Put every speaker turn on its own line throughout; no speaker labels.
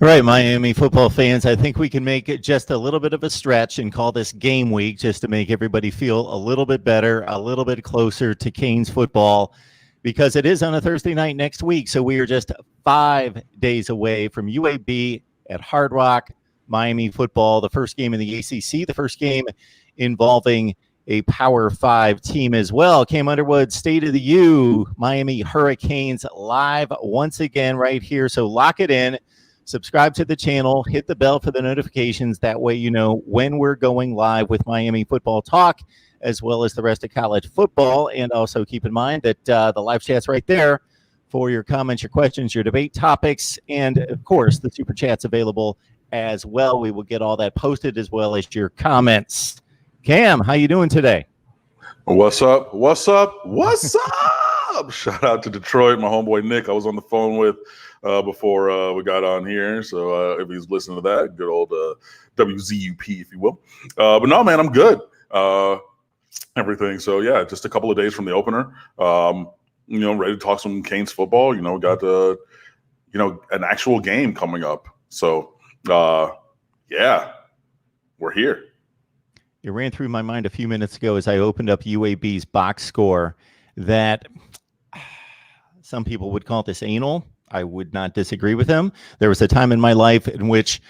All right, Miami football fans, I think we can make it just a little bit of a stretch and call this game week just to make everybody feel a little bit better, a little bit closer to Canes football, because it is on a Thursday night next week. So we are just 5 days away from UAB at Hard Rock, Miami football, the first game in the ACC, the first game involving a Power 5 team as well. Cam Underwood, State of the U, Miami Hurricanes live once again right here. So lock it in. Subscribe to the channel, hit the bell for the notifications. That way you know when we're going live with Miami football talk, as well as the rest of college football. And also keep in mind that the live chat's right there for your comments, your questions, your debate topics, and, of course, the super chat's available as well. We will get all that posted as well as your comments. Cam, how you doing today?
What's up? What's up? What's up? Shout out to Detroit, my homeboy Nick. I was on the phone with before we got on here. So if he's listening to that, good old WZUP, if you will. But no, man, I'm good. Everything. So yeah, just a couple of days from the opener. Ready to talk some Canes football. Got an actual game coming up. So yeah, we're here.
It ran through my mind a few minutes ago as I opened up UAB's box score that some people would call this anal. I would not disagree with him. There was a time in my life in which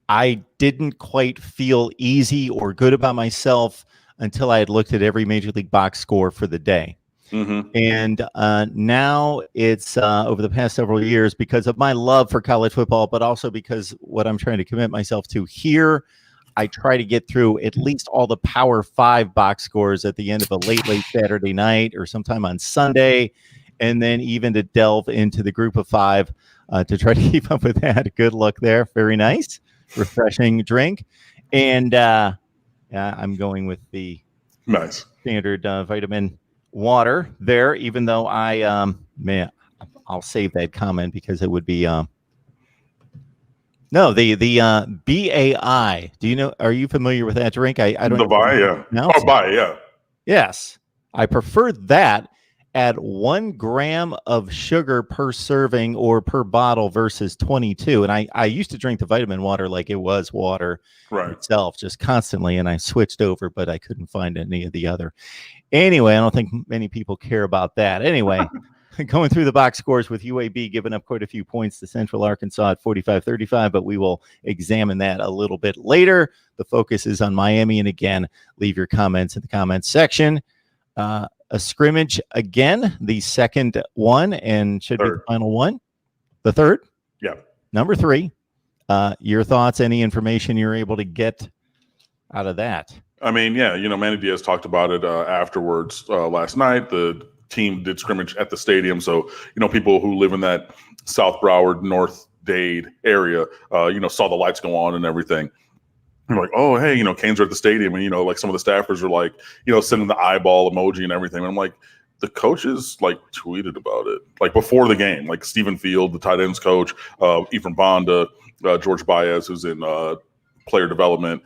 I didn't quite feel easy or good about myself until I had looked at every Major League box score for the day. Mm-hmm. And now it's over the past several years, because of my love for college football, but also because what I'm trying to commit myself to here, I try to get through at least all the Power 5 box scores at the end of a late Saturday night or sometime on Sunday, and then even to delve into the group of 5 to try to keep up with that. Good luck there. Very nice. Refreshing drink. And I'm going with the
nice
standard vitamin water there, even though I'll save that comment because it would be no, the BAI. Do you know? Are you familiar with that drink? I don't.
The BAI, yeah. Oh, BAI, yeah.
Yes, I prefer that at 1 gram of sugar per serving or per bottle versus 22. And I used to drink the vitamin water like it was water itself, just constantly. And I switched over, but I couldn't find any of the other. Anyway, I don't think many people care about that. Anyway. Going through the box scores with UAB giving up quite a few points to Central Arkansas at 45-35, but we will examine that a little bit later. The focus is on Miami, and again, leave your comments in the comments section. A scrimmage again, the second one, and should be the final one. The third?
Yeah.
Number 3. Your thoughts, any information you're able to get out of that?
I mean, yeah, Manny Diaz talked about it afterwards last night. The team did scrimmage at the stadium, so people who live in that South Broward, North Dade area saw the lights go on and everything. They're like, oh, hey, Canes are at the stadium, and like some of the staffers are like sending the eyeball emoji and everything. And I'm like, the coaches tweeted about it before the game, like Stephen Field, the tight ends coach, Ephraim Bonda, George Baez, who's in player development,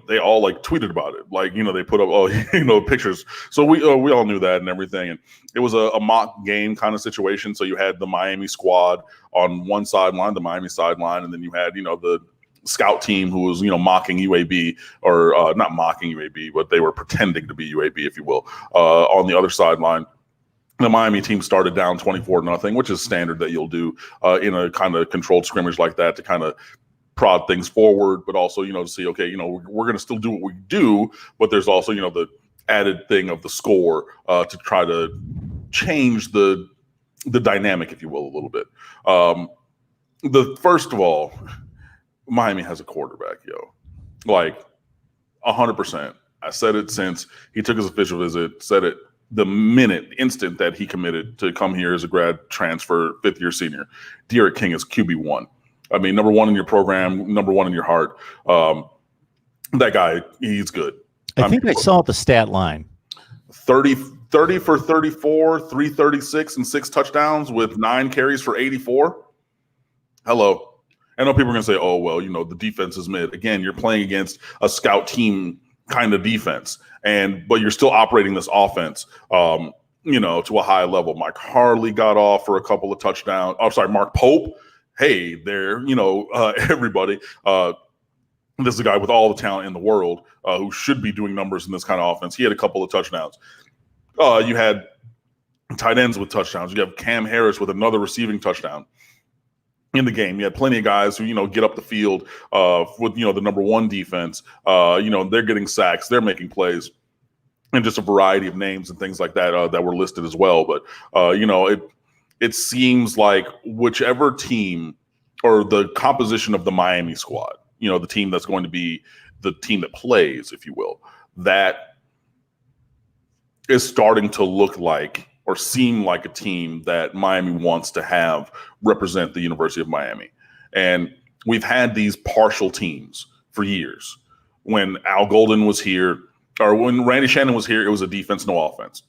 they all tweeted about it. They put up, pictures. So we all knew that and everything. And it was a mock game kind of situation. So you had the Miami squad on one sideline, the Miami sideline. And then you had, the scout team who was, mocking UAB, or not mocking UAB, but they were pretending to be UAB, if you will, on the other sideline. The Miami team started down 24-0, which is standard that you'll do in a kind of controlled scrimmage like that to kind of prod things forward, but also, to see, okay, we're going to still do what we do, but there's also, the added thing of the score to try to change the dynamic, if you will, a little bit. First of all, Miami has a quarterback, 100%. I said it since he took his official visit, said it the instant that he committed to come here as a grad transfer, 5th-year senior. De'Aaron King is QB1. I mean, number 1 in your program, number 1 in your heart. That guy, he's good.
I think I saw the stat line.
30 for 34, 336, and 6 touchdowns with 9 carries for 84. Hello. I know people are going to say, oh, well, the defense is mid. Again, you're playing against a scout team kind of defense, but you're still operating this offense, to a high level. Mike Harley got off for a couple of touchdowns. Oh, sorry, Mark Pope hey, they're, everybody. This is a guy with all the talent in the world who should be doing numbers in this kind of offense. He had a couple of touchdowns. You had tight ends with touchdowns. You have Cam Harris with another receiving touchdown in the game. You had plenty of guys who, get up the field with, the number one defense. They're getting sacks. They're making plays. And just a variety of names and things like that that were listed as well. But, it seems like whichever team or the composition of the Miami squad, the team that's going to be the team that plays, if you will, that is starting to look like or seem like a team that Miami wants to have represent the University of Miami. And we've had these partial teams for years. When Al Golden was here, or when Randy Shannon was here, it was a defense, no offense,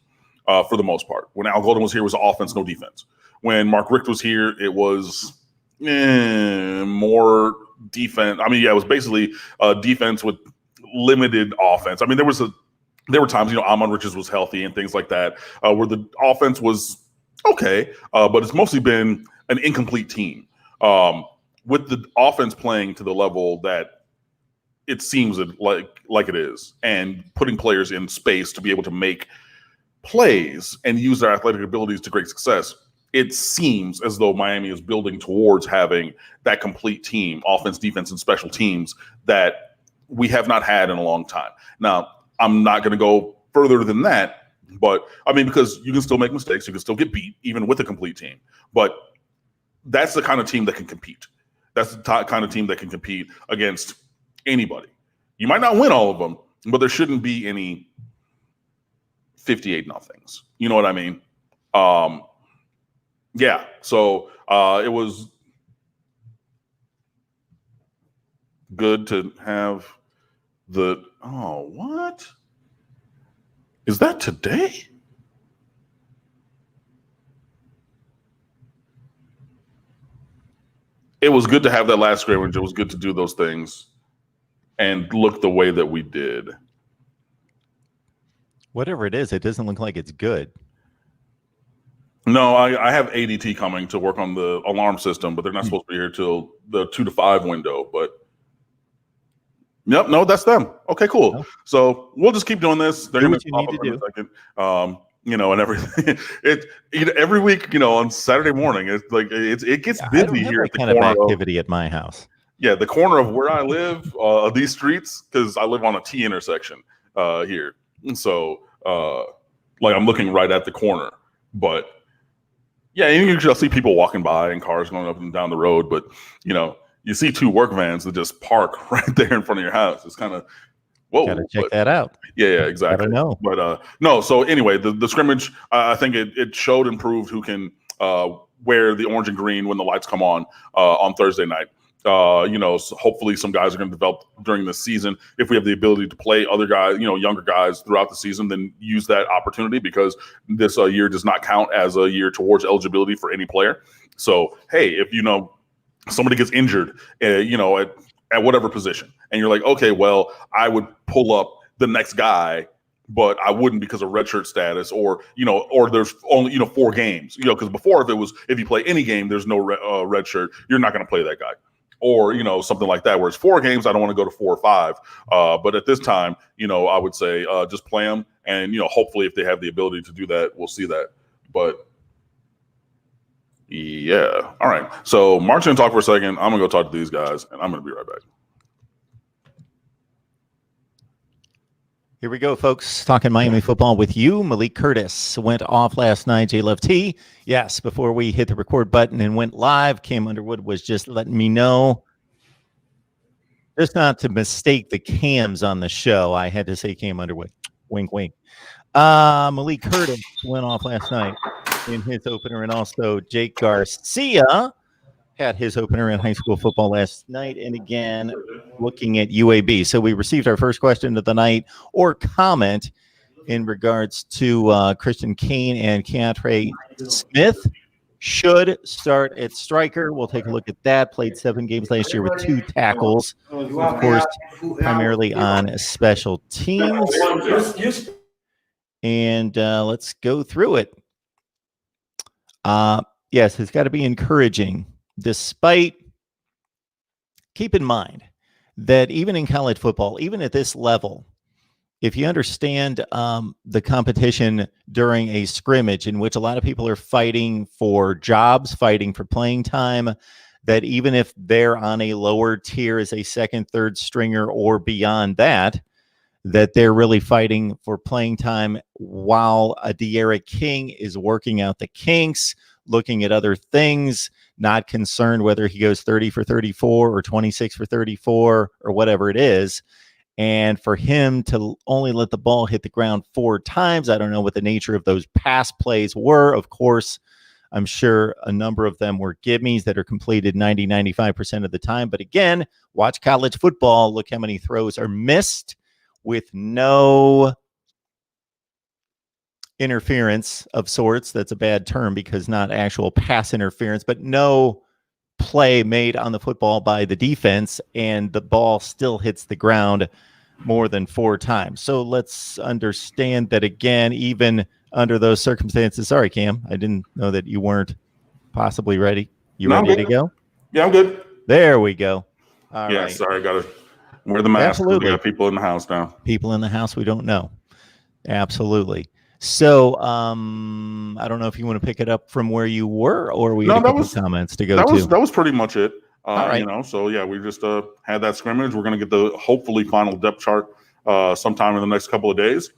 for the most part. When Al Golden was here, it was offense, no defense. When Mark Richt was here, it was more defense. I mean, yeah, it was basically defense with limited offense. I mean, there were times, Amon Richards was healthy and things like that, where the offense was okay, but it's mostly been an incomplete team. With the offense playing to the level that it seems like it is, and putting players in space to be able to make plays and use their athletic abilities to great success, it seems as though Miami is building towards having that complete team, offense, defense, and special teams that we have not had in a long time. Now, I'm not going to go further than that, but I mean, because you can still make mistakes, you can still get beat even with a complete team. But that's the kind of team that can compete. That's the kind of team that can compete against anybody. You might not win all of them, but there shouldn't be any 58-0. You know what I mean? Yeah, so it was good to have what? Is that today? It was good to have that last scrimmage. It was good to do those things and look the way that we did.
Whatever it is, it doesn't look like it's good.
No, I have ADT coming to work on the alarm system, but they're not supposed to be here till the 2 to 5 window. But yep, no, that's them. Okay, cool. Oh. So we'll just keep doing this. They're going to pop up in a second. And everything. Every week, on Saturday morning, it's like it gets busy here at the
kind of activity at my house.
Yeah, the corner of where I live, these streets, because I live on a T intersection here, and so I'm looking right at the corner, but. Yeah, you can see people walking by and cars going up and down the road, but you see 2 work vans that just park right there in front of your house. It's kind of whoa.
Gotta check that out.
Yeah, exactly.
I don't know,
but no. So anyway, the scrimmage, I think it showed and proved who can wear the orange and green when the lights come on Thursday night. So hopefully some guys are going to develop during the season. If we have the ability to play other guys, younger guys throughout the season, then use that opportunity, because this year does not count as a year towards eligibility for any player. So, hey, if somebody gets injured, at whatever position, and you're like, okay, well, I would pull up the next guy, but I wouldn't because of redshirt status, or there's only 4 games, because before if you play any game, there's no red shirt, you're not going to play that guy. Or, something like that, where it's 4 games, I don't want to go to 4 or 5. But at this time, I would say just play them. And, hopefully if they have the ability to do that, we'll see that. But, yeah. All right. So Mark's going to talk for a second. I'm going to go talk to these guys, and I'm going to be right back.
Here we go, folks. Talking Miami football with you. Malik Curtis went off last night. J-Love T. Yes, before we hit the record button and went live, Cam Underwood was just letting me know, just not to mistake the Cams on the show. I had to say Cam Underwood. Wink, wink. Malik Curtis went off last night in his opener, and also Jake Garcia had his opener in high school football last night, and again looking at UAB. So we received our first question of the night, or comment, in regards to Christian Kane and Keandre Smith should start at striker. We'll take a look at that. Played 7 games last year with 2 tackles, of course, primarily on special teams. And let's go through it. Yes, it's got to be encouraging keep in mind that even in college football, even at this level, if you understand the competition during a scrimmage in which a lot of people are fighting for jobs, fighting for playing time, that even if they're on a lower tier as a second, third stringer or beyond that they're really fighting for playing time while a De'Ara King is working out the kinks, looking at other things, not concerned whether he goes 30 for 34 or 26 for 34 or whatever it is. And for him to only let the ball hit the ground 4 times, I don't know what the nature of those pass plays were. Of course, I'm sure a number of them were gimmies that are completed 90, 95% of the time. But again, watch college football. Look how many throws are missed with no interference of sorts. That's a bad term because not actual pass interference, but no play made on the football by the defense, and the ball still hits the ground more than 4 times. So let's understand that again, even under those circumstances. Sorry, Cam, I didn't know that you weren't possibly ready. You ready to go?
Yeah, I'm good.
There we go. All right.
Sorry, I gotta wear the mask.
Absolutely.
We got people in the house now.
People in the house we don't know. Absolutely. So I don't know if you want to pick it up from where you were, or we had a couple comments to go to.
That was pretty much it.
All right.
So yeah, we just had that scrimmage. We're gonna get the hopefully final depth chart sometime in the next couple of days.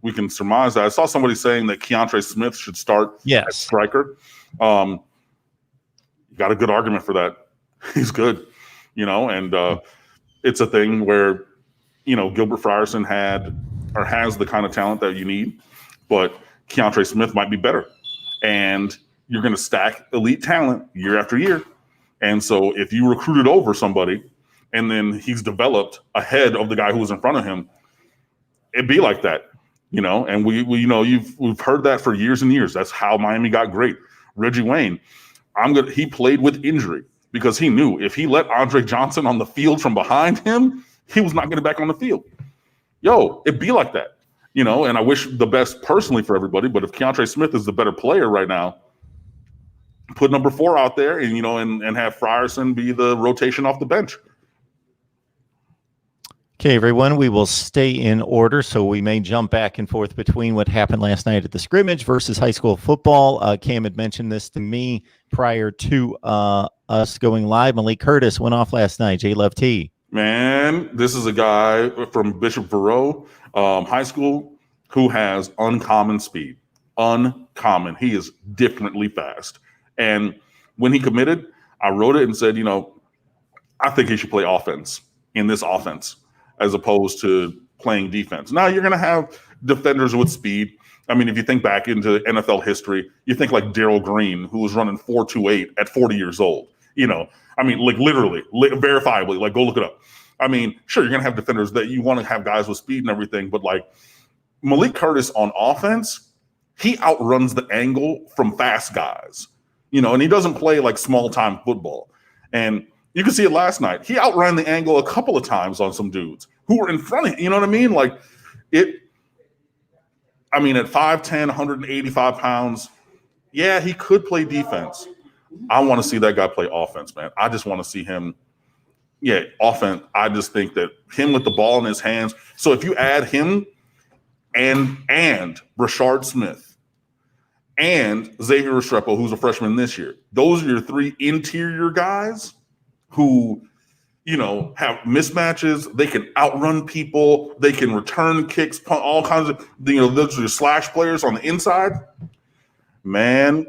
We can surmise that. I saw somebody saying that Keandre Smith should start at striker. You got a good argument for that. He's good, and it's a thing where, Gilbert Frierson has the kind of talent that you need, but Keandre Smith might be better. And you're going to stack elite talent year after year. And so if you recruited over somebody and then he's developed ahead of the guy who was in front of him, it'd be like that, and we've heard that for years and years. That's how Miami got great. Reggie Wayne, he played with injury because he knew if he let Andre Johnson on the field from behind him, he was not getting back on the field. It'd be like that, and I wish the best personally for everybody. But if Keandre Smith is the better player right now, put number 4 out there and, and have Frierson be the rotation off the bench.
Okay, everyone, we will stay in order, so we may jump back and forth between what happened last night at the scrimmage versus high school football. Cam had mentioned this to me prior to us going live. Malik Curtis went off last night. J-Love T.
Man, this is a guy from Bishop Verot High School who has uncommon speed. Uncommon. He is differently fast. And when he committed, I wrote it and said, I think he should play offense in this offense as opposed to playing defense. Now, you're going to have defenders with speed. I mean, if you think back into NFL history, you think like Darryl Green, who was running 4.28 at 40 years old. I mean, like literally, verifiably, like go look it up. I mean, sure, you're going to have defenders that you want to have guys with speed and everything, but like Malik Curtis on offense, he outruns the angle from fast guys, and he doesn't play like small time football. And you can see it last night. He outran the angle a couple of times on some dudes who were in front of him. You know what I mean? Like at 5'10", 185 pounds, yeah, he could play defense. I want to see that guy play offense, man. I just want to see him. Yeah, offense. I just think that him with the ball in his hands. So if you add him and Brashard Smith and Xavier Restrepo, who's a freshman this year, those are your 3 interior guys who, have mismatches. They can outrun people. They can return kicks, all kinds of, those are your slash players on the inside. Man,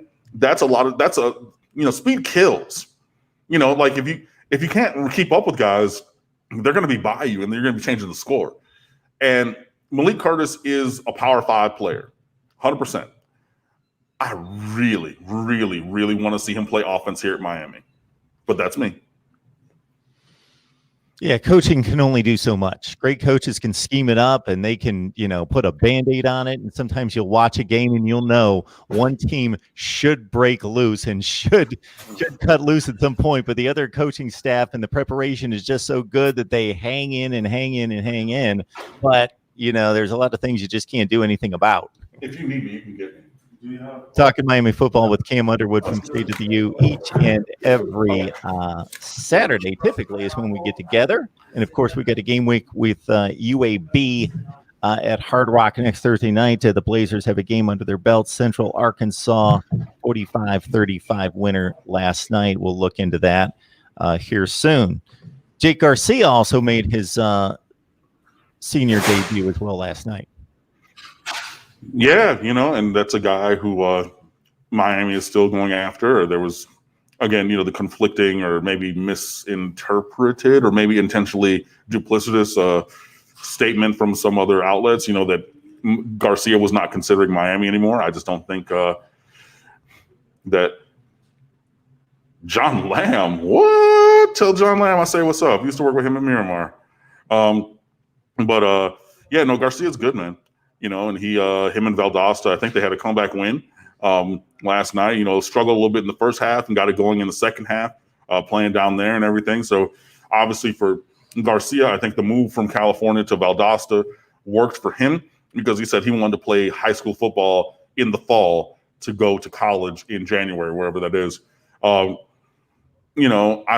speed kills. Like if you can't keep up with guys, they're going to be by you and they're going to be changing the score. And Malik Curtis is a Power 5 player, 100%. I really, really, really want to see him play offense here at Miami, but that's me.
Yeah, coaching can only do so much. Great coaches can scheme it up and they can, put a Band-Aid on it. And sometimes you'll watch a game and you'll know one team should break loose and should cut loose at some point. But the other coaching staff and the preparation is just so good that they hang in and hang in and hang in. But, there's a lot of things you just can't do anything about.
If you need me, you can get me.
Talking Miami football with Cam Underwood from State of the U each and every Saturday, typically, is when we get together. And, of course, we got a game week with UAB at Hard Rock next Thursday night. The Blazers have a game under their belts. Central Arkansas, 45-35 winner last night. We'll look into that here soon. Jake Garcia also made his senior debut as well last night.
Yeah, and that's a guy who Miami is still going after. There was, again, the conflicting or maybe misinterpreted or maybe intentionally duplicitous statement from some other outlets, that Garcia was not considering Miami anymore. I just don't think that John Lamb, what? Tell John Lamb I say what's up. Used to work with him in Miramar. Garcia's good, man. And him and Valdosta, I think they had a comeback win last night. Struggled a little bit in the first half and got it going in the second half, playing down there and everything. So obviously for Garcia, I think the move from California to Valdosta worked for him because he said he wanted to play high school football in the fall to go to college in January, wherever that is. I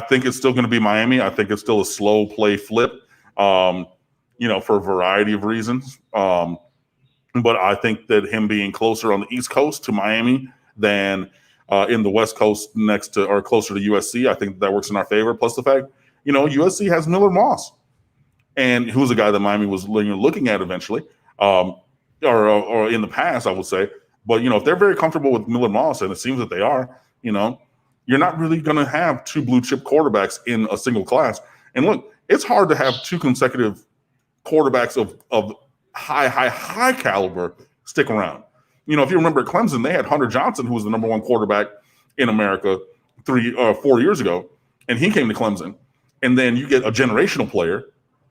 think it's still going to be Miami. I think it's still a slow play flip, for a variety of reasons. But I think that him being closer on the East Coast to Miami than in the West Coast next to or closer to USC, I think that works in our favor. Plus the fact, USC has Miller Moss, and who's a guy that Miami was looking at eventually, or in the past, I would say. But, if they're very comfortable with Miller Moss, and it seems that they are, you're not really going to have two blue chip quarterbacks in a single class. And look, it's hard to have two consecutive quarterbacks of high caliber stick around. If you remember at Clemson, they had Hunter Johnston, who was the number one quarterback in America 4 years ago, and he came to Clemson. And then you get a generational player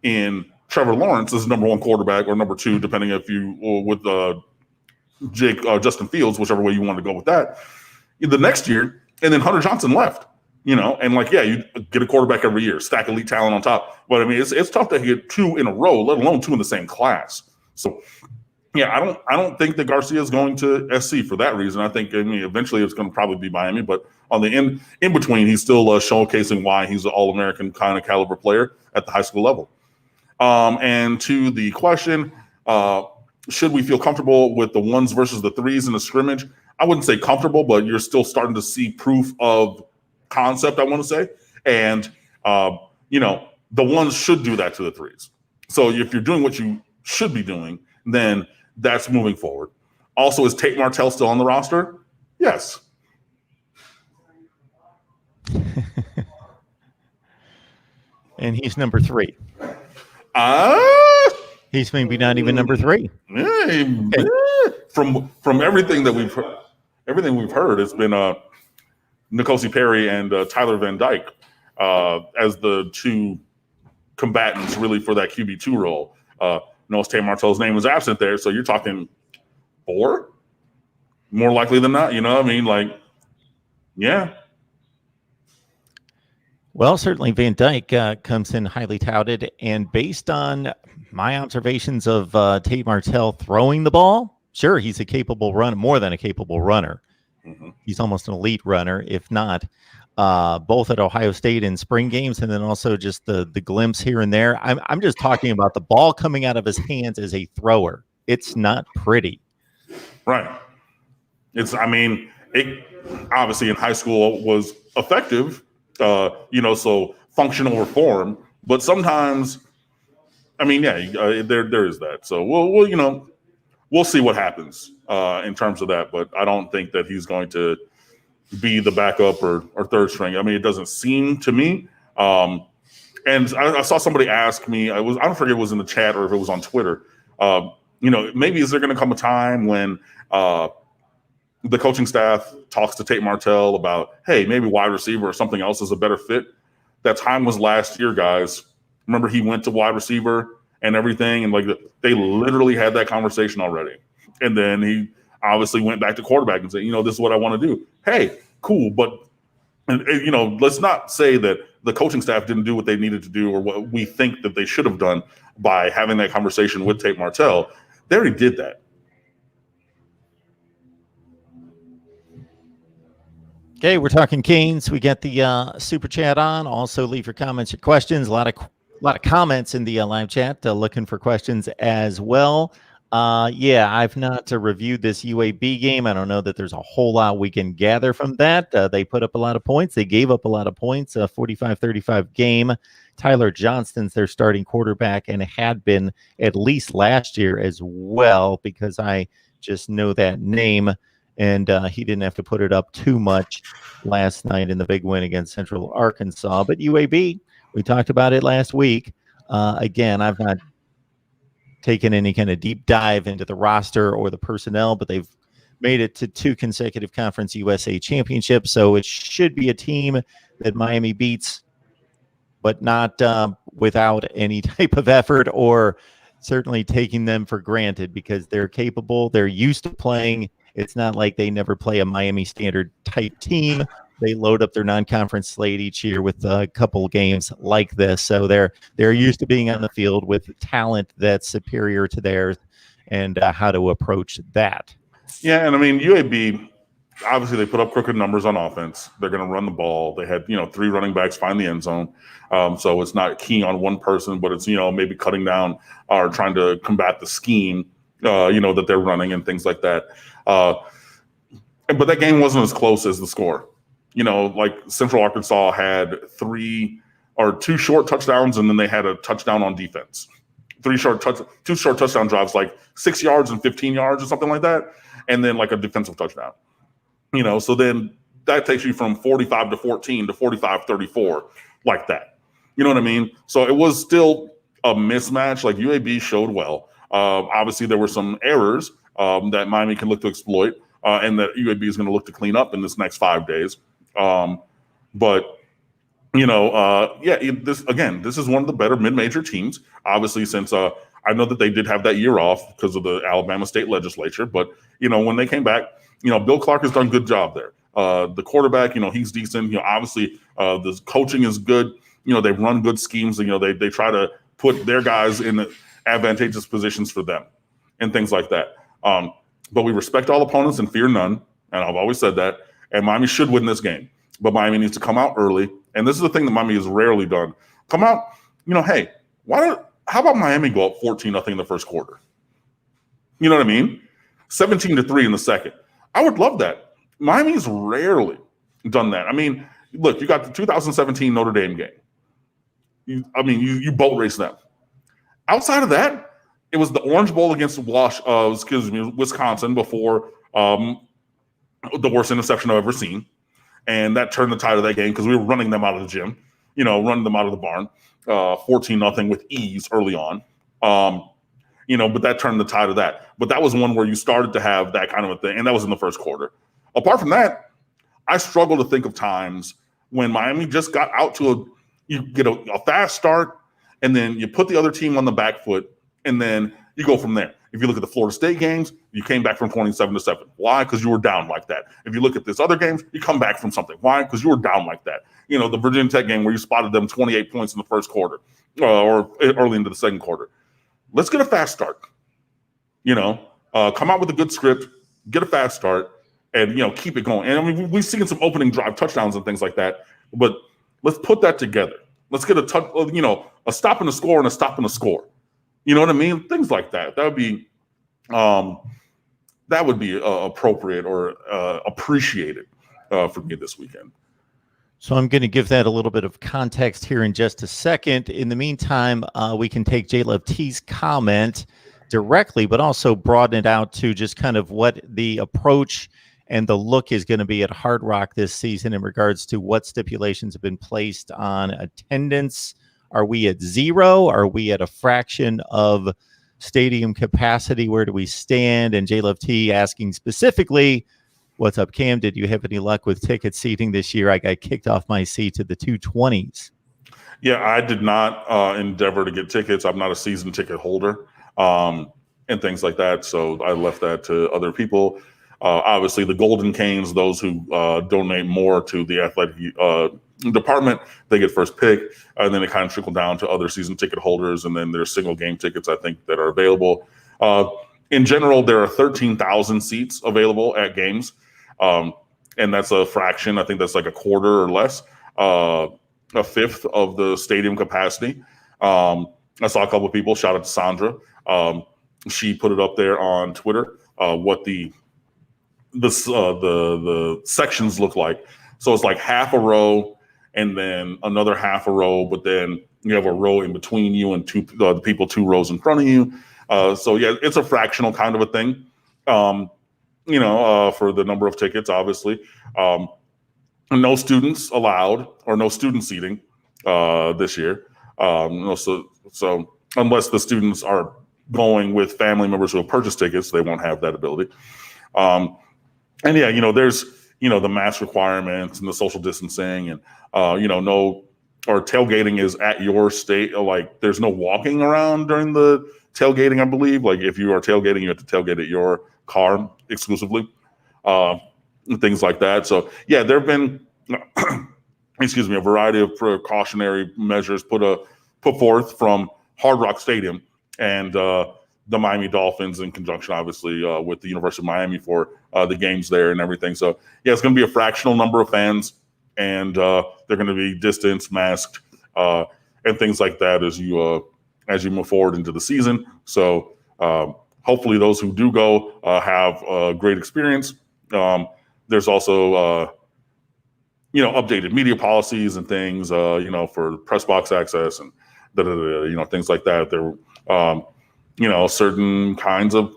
in Trevor Lawrence as number one quarterback or number two, depending if you with Justin Fields, whichever way you want to go with that. The next year, and then Hunter Johnston left. You get a quarterback every year, stack elite talent on top. But I mean, it's tough to get two in a row, let alone two in the same class. So, yeah, I don't think that Garcia is going to SC for that reason. I think eventually it's going to probably be Miami, but on the in between, he's still showcasing why he's an All-American kind of caliber player at the high school level. And to the question, should we feel comfortable with the ones versus the threes in the scrimmage? I wouldn't say comfortable, but you're still starting to see proof of concept, I want to say. And, the ones should do that to the threes. So if you're doing what you should be doing, then that's moving forward. Also, is Tate Martel still on the roster? Yes.
And he's number 3. He's maybe not even number 3.
From everything that we've heard, it's been N'Kosi Perry and Tyler Van Dyke as the two combatants really for that QB2 role. Notice Tate Martell's name was absent there, so you're talking 4? More likely than not, yeah.
Well, certainly Van Dyke comes in highly touted, and based on my observations of Tate Martell throwing the ball, sure, he's a capable runner, more than a capable runner. Mm-hmm. He's almost an elite runner, if not, both at Ohio State in spring games, and then also just the glimpse here and there. I'm just talking about the ball coming out of his hands as a thrower. It's not pretty. Right.
It obviously in high school was effective, so functional reform, but sometimes, there is that. So we'll see what happens in terms of that, but I don't think that he's going to be the backup or third string. It doesn't seem to me. And I saw somebody ask me, I don't forget if it was in the chat or if it was on Twitter, maybe is there going to come a time when the coaching staff talks to Tate Martell about, hey, maybe wide receiver or something else is a better fit? That time was last year, guys. Remember, he went to wide receiver and everything, and they literally had that conversation already. And then he obviously went back to quarterback and said, this is what I want to do. Hey, cool, but let's not say that the coaching staff didn't do what they needed to do or what we think that they should have done by having that conversation with Tate Martell. They already did that.
Okay, we're talking Canes. We got the super chat on. Also, leave your comments, your questions. A lot of comments in the live chat. Looking for questions as well. Yeah, I've not reviewed this UAB game. I don't know that there's a whole lot we can gather from that. They put up a lot of points. They gave up a lot of points. 45-35 game. Tyler Johnston's their starting quarterback and had been at least last year as well, because I just know that name. And he didn't have to put it up too much last night in the big win against Central Arkansas. But UAB, we talked about it last week. Again, I've not taken any kind of deep dive into the roster or the personnel, but they've made it to 2 consecutive Conference USA championships. So it should be a team that Miami beats, but not without any type of effort or certainly taking them for granted, because they're capable. They're used to playing. It's not like they never play a Miami Standard type team. They load up their non-conference slate each year with a couple games like this. So they're used to being on the field with talent that's superior to theirs, and how to approach that.
Yeah, and I mean, UAB, obviously they put up crooked numbers on offense. They're going to run the ball. They had, 3 running backs find the end zone. So it's not key on one person, but it's, maybe cutting down or trying to combat the scheme, that they're running and things like that. But that game wasn't as close as the score. Like Central Arkansas had 2 short touchdowns, and then they had a touchdown on defense. 2 short touchdown drives, like 6 yards and 15 yards or something like that, and then like a defensive touchdown. So then that takes you from 45-14 to 45-34 like that. You know what I mean? So it was still a mismatch. Like UAB showed well. Obviously, there were some errors that Miami can look to exploit, and that UAB is going to look to clean up in this next 5 days. This is one of the better mid-major teams, obviously, since I know that they did have that year off because of the Alabama state legislature. But, when they came back, Bill Clark has done a good job there. The quarterback, he's decent. Obviously, the coaching is good. They run good schemes. They try to put their guys in advantageous positions for them and things like that. But we respect all opponents and fear none. And I've always said that. And Miami should win this game. But Miami needs to come out early. And this is the thing that Miami has rarely done. Come out, hey, how about Miami go up 14-0 in the first quarter? You know what I mean? 17-3 in the second. I would love that. Miami's rarely done that. I mean, look, you got the 2017 Notre Dame game. You boat race them. Outside of that, it was the Orange Bowl against Wisconsin before the worst interception I've ever seen. And that turned the tide of that game because we were running them out of the gym, running them out of the barn, 14-0 with ease early on. But that turned the tide of that. But that was one where you started to have that kind of a thing, and that was in the first quarter. Apart from that, I struggle to think of times when Miami just got out to you get a fast start, and then you put the other team on the back foot, and then you go from there. If you look at the Florida State games, you came back from 27-7. Why? Because you were down like that. If you look at this other games, you come back from something. Why? Because you were down like that. The Virginia Tech game where you spotted them 28 points in the first quarter or early into the second quarter. Let's get a fast start. Come out with a good script, get a fast start, and, keep it going. And we've seen some opening drive touchdowns and things like that, but let's put that together. Let's get a stop and a score and a stop and a score. You know what I mean? Things like that. That would be appropriate or appreciated for me this weekend.
So I'm going to give that a little bit of context here in just a second. In the meantime, we can take J Love T's comment directly, but also broaden it out to just kind of what the approach and the look is going to be at Hard Rock this season in regards to what stipulations have been placed on attendance. Are we at 0? Are we at a fraction of stadium capacity? Where do we stand? And J Love T asking specifically, what's up, Cam? Did you have any luck with ticket seating this year? I got kicked off my seat to the 220s.
Yeah, I did not endeavor to get tickets. I'm not a season ticket holder and things like that. So I left that to other people. Obviously, the Golden Canes, those who donate more to the athletic department, they get first pick. And then it kind of trickle down to other season ticket holders. And then there's single game tickets, I think, that are available. In general, there are 13,000 seats available at games. and that's a fraction. I think that's like a quarter or less, a fifth of the stadium capacity. I saw a couple of people. Shout out to Sandra. She put it up there on Twitter. What the sections look like. So it's like half a row and then another half a row, but then you have a row in between you and the people 2 rows in front of you. So yeah, it's a fractional kind of a thing. For the number of tickets, obviously. No students allowed, or no student seating this year. So unless the students are going with family members who have purchased tickets, they won't have that ability. And yeah, there's, the mask requirements and the social distancing and, tailgating is at your state. Like there's no walking around during the tailgating, I believe. Like if you are tailgating, you have to tailgate at your car exclusively, things like that. So yeah, there have been, a variety of precautionary measures put forth from Hard Rock Stadium and the Miami Dolphins in conjunction, obviously, with the University of Miami for the games there and everything. So yeah, it's going to be a fractional number of fans, and they're going to be distanced, masked, and things like that as you move forward into the season. So hopefully those who do go have a great experience. There's also updated media policies and things, for press box access and things like that. There, certain kinds of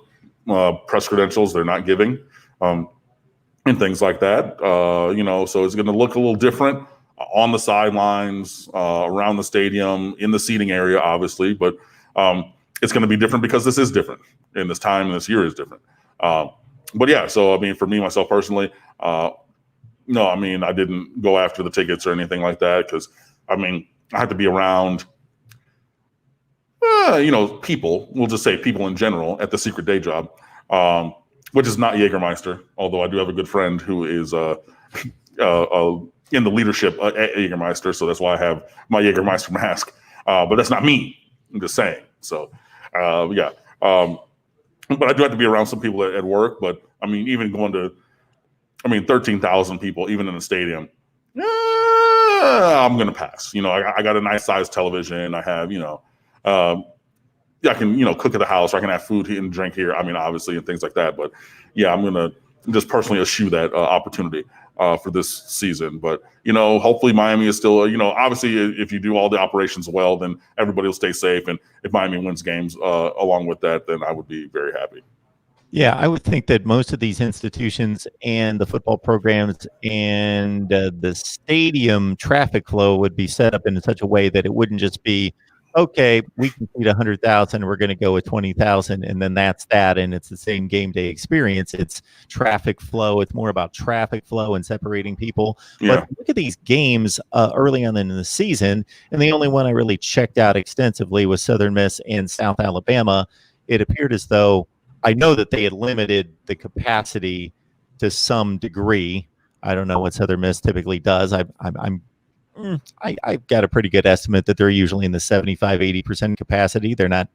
press credentials they're not giving, and things like that. So it's going to look a little different on the sidelines, around the stadium, in the seating area, obviously, but it's going to be different because this is different, and this time and this year is different. But yeah, so I mean, for me, myself personally, no, I mean, I didn't go after the tickets or anything like that because, I mean, I had to be around, people. We'll just say people in general at the secret day job, which is not Jägermeister, although I do have a good friend who is in the leadership at Jägermeister, so that's why I have my Jägermeister mask. But that's not me. I'm just saying. So, yeah. But I do have to be around some people at work. But, I mean, even going to, 13,000 people, even in the stadium, I'm going to pass. I got a nice sized television. I have, I can, cook at the house. Or I can have food and drink here. Obviously, and things like that. But, yeah, I'm going to just personally eschew that opportunity for this season. But, hopefully Miami is still, obviously if you do all the operations well, then everybody will stay safe. And if Miami wins games along with that, then I would be very happy.
Yeah, I would think that most of these institutions and the football programs and the stadium traffic flow would be set up in such a way that it wouldn't just be, okay, we can feed 100,000, we're going to go with 20,000, and then that's that, and it's the same game day experience. It's traffic flow. It's more about traffic flow and separating people.
Yeah.
But look at these games early on in the season, and the only one I really checked out extensively was Southern Miss and South Alabama. It appeared as though, I know that they had limited the capacity to some degree. I don't know what Southern Miss typically does. I've got a pretty good estimate that they're usually in the 75-80% capacity. They're not,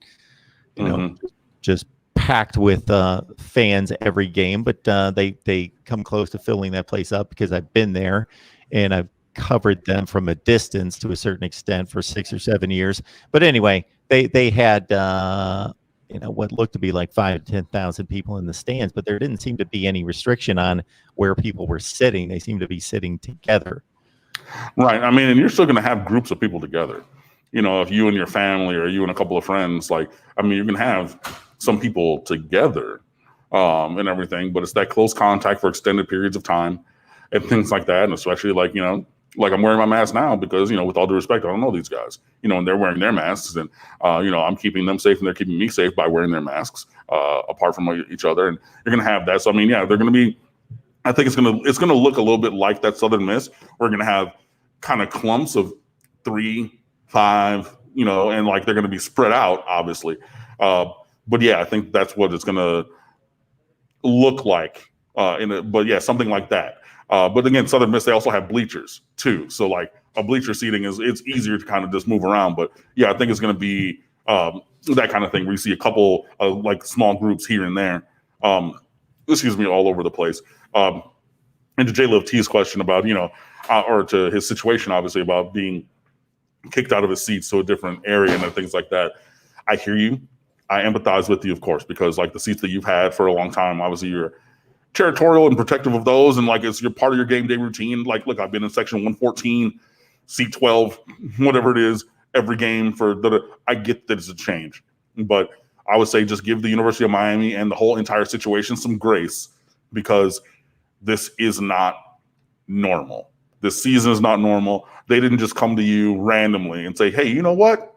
just packed with fans every game, but they come close to filling that place up because I've been there and I've covered them from a distance to a certain extent for 6 or 7 years. But anyway, they had what looked to be like 5,000 to 10,000 people in the stands, but there didn't seem to be any restriction on where people were sitting. They seemed to be sitting together.
Right. And you're still going to have groups of people together. If you and your family or you and a couple of friends, you're going to have some people together and everything, but it's that close contact for extended periods of time and things like that. And especially I'm wearing my mask now because, with all due respect, I don't know these guys, and they're wearing their masks and, I'm keeping them safe and they're keeping me safe by wearing their masks apart from each other. And you're going to have that. So, they're going to be, I think it's going to look a little bit like that Southern Miss. We're going to have kind of clumps of 3, 5, and they're going to be spread out, obviously. But yeah, I think that's what it's going to look like. But yeah, something like that. But again, Southern Miss, they also have bleachers too. So a bleacher seating it's easier to kind of just move around. But yeah, I think it's going to be that kind of thing where you see a couple small groups here and there. All over the place. And to J-Love T's question about, or to his situation, obviously, about being kicked out of his seats to a different area and things like that, I hear you. I empathize with you, of course, because like the seats that you've had for a long time, obviously you're territorial and protective of those, and like you're part of your game day routine. Like, look, I've been in section 114, seat 12, whatever it is, every game I get that it's a change, but I would say just give the University of Miami and the whole entire situation some grace, because this is not normal. This season is not normal. They didn't just come to you randomly and say, hey, you know what?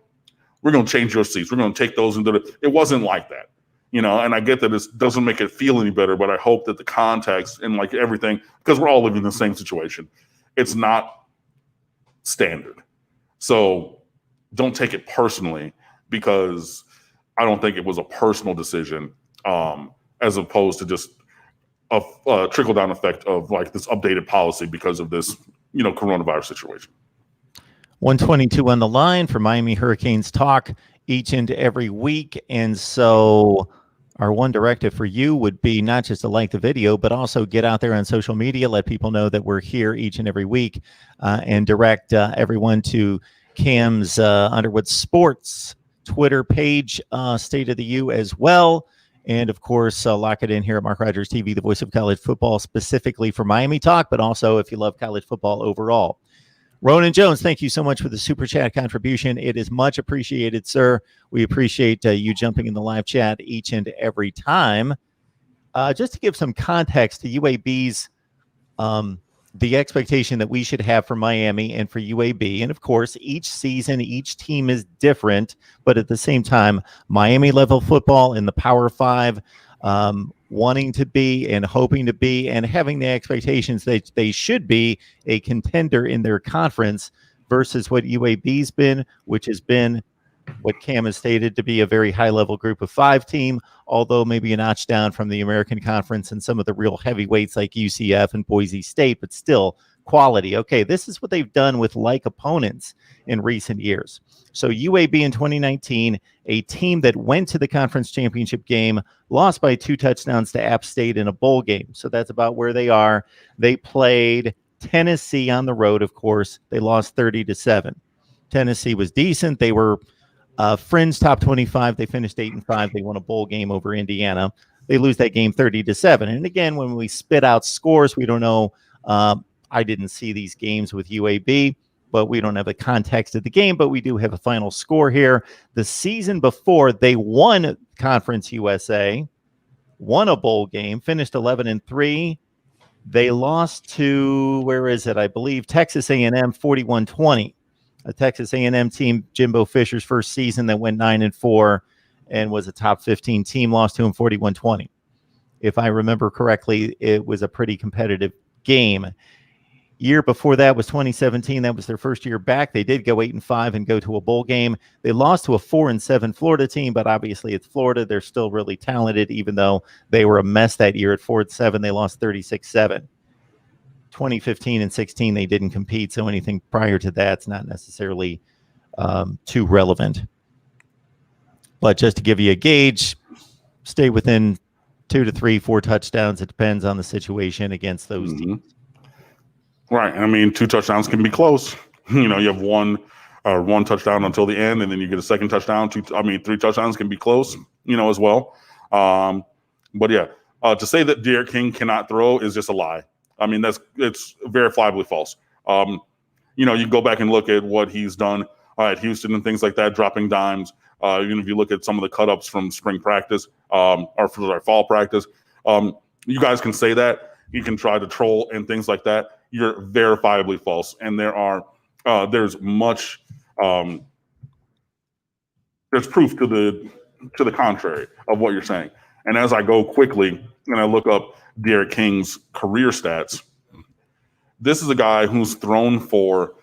We're going to change your seats. We're going to take those into it wasn't like that, and I get that it doesn't make it feel any better, but I hope that the context and like everything, because we're all living in the same situation, it's not standard. So don't take it personally, because I don't think it was a personal decision, as opposed to just a trickle-down effect of like this updated policy because of this, coronavirus situation.
122 on the line for Miami Hurricanes talk each and every week. And so our one directive for you would be not just to like the video, but also get out there on social media, let people know that we're here each and every week, and direct everyone to Cam's Underwood Sports Twitter page, State of the U as well. And of course, lock it in here at Mark Rogers TV, the voice of college football, specifically for Miami talk, but also if you love college football overall. Ronan Jones, thank you so much for the super chat contribution. It is much appreciated, sir. We appreciate you jumping in the live chat each and every time. Just to give some context to UAB's, the expectation that we should have for Miami and for UAB. And of course, each season, each team is different, but at the same time, Miami level football in the Power Five, wanting to be and hoping to be and having the expectations that they should be a contender in their conference, versus what UAB's been, which has been what Cam has stated to be a very high level group of 5 team, although maybe a notch down from the American Conference and some of the real heavyweights like UCF and Boise State, but still quality. Okay, this is what they've done with like opponents in recent years. So UAB in 2019, a team that went to the conference championship game, lost by 2 touchdowns to App State in a bowl game. So that's about where they are. They played Tennessee on the road, of course. They lost 30-7. Tennessee was decent. They were fringe top 25. They finished 8-5. They won a bowl game over Indiana. They lose that game 30-7. And again, when we spit out scores, we don't know. I didn't see these games with UAB, but we don't have the context of the game, but we do have a final score here. The season before, they won Conference USA, won a bowl game, finished 11-3. They lost to, where is it? I believe Texas A&M 41-20. A Texas A&M team, Jimbo Fisher's first season, that went 9-4 and was a top 15 team, lost to him 41-20. If I remember correctly, it was a pretty competitive game. Year before that was 2017. That was their first year back. They did go 8-5 and go to a bowl game. They lost to a 4-7 Florida team, but obviously it's Florida. They're still really talented, even though they were a mess that year at 4-7. They lost 36-7. 2015 and 16, they didn't compete, so anything prior to that's not necessarily too relevant. But just to give you a gauge, stay within 2 to 3, 4 touchdowns. It depends on the situation against those teams.
Right. I mean, 2 touchdowns can be close. You have one touchdown until the end, and then you get a second touchdown. 3 touchdowns can be close, as well. But yeah, to say that D'Eriq King cannot throw is just a lie. I mean, it's verifiably false. You go back and look at what he's done at Houston and things like that, dropping dimes. If you look at some of the cut-ups from spring practice or for fall practice, you guys can say that. You can try to troll and things like that. You're verifiably false. And there's much, there's proof to the contrary of what you're saying. And as I go quickly and I look up D'Eriq King's career stats, this is a guy who's thrown for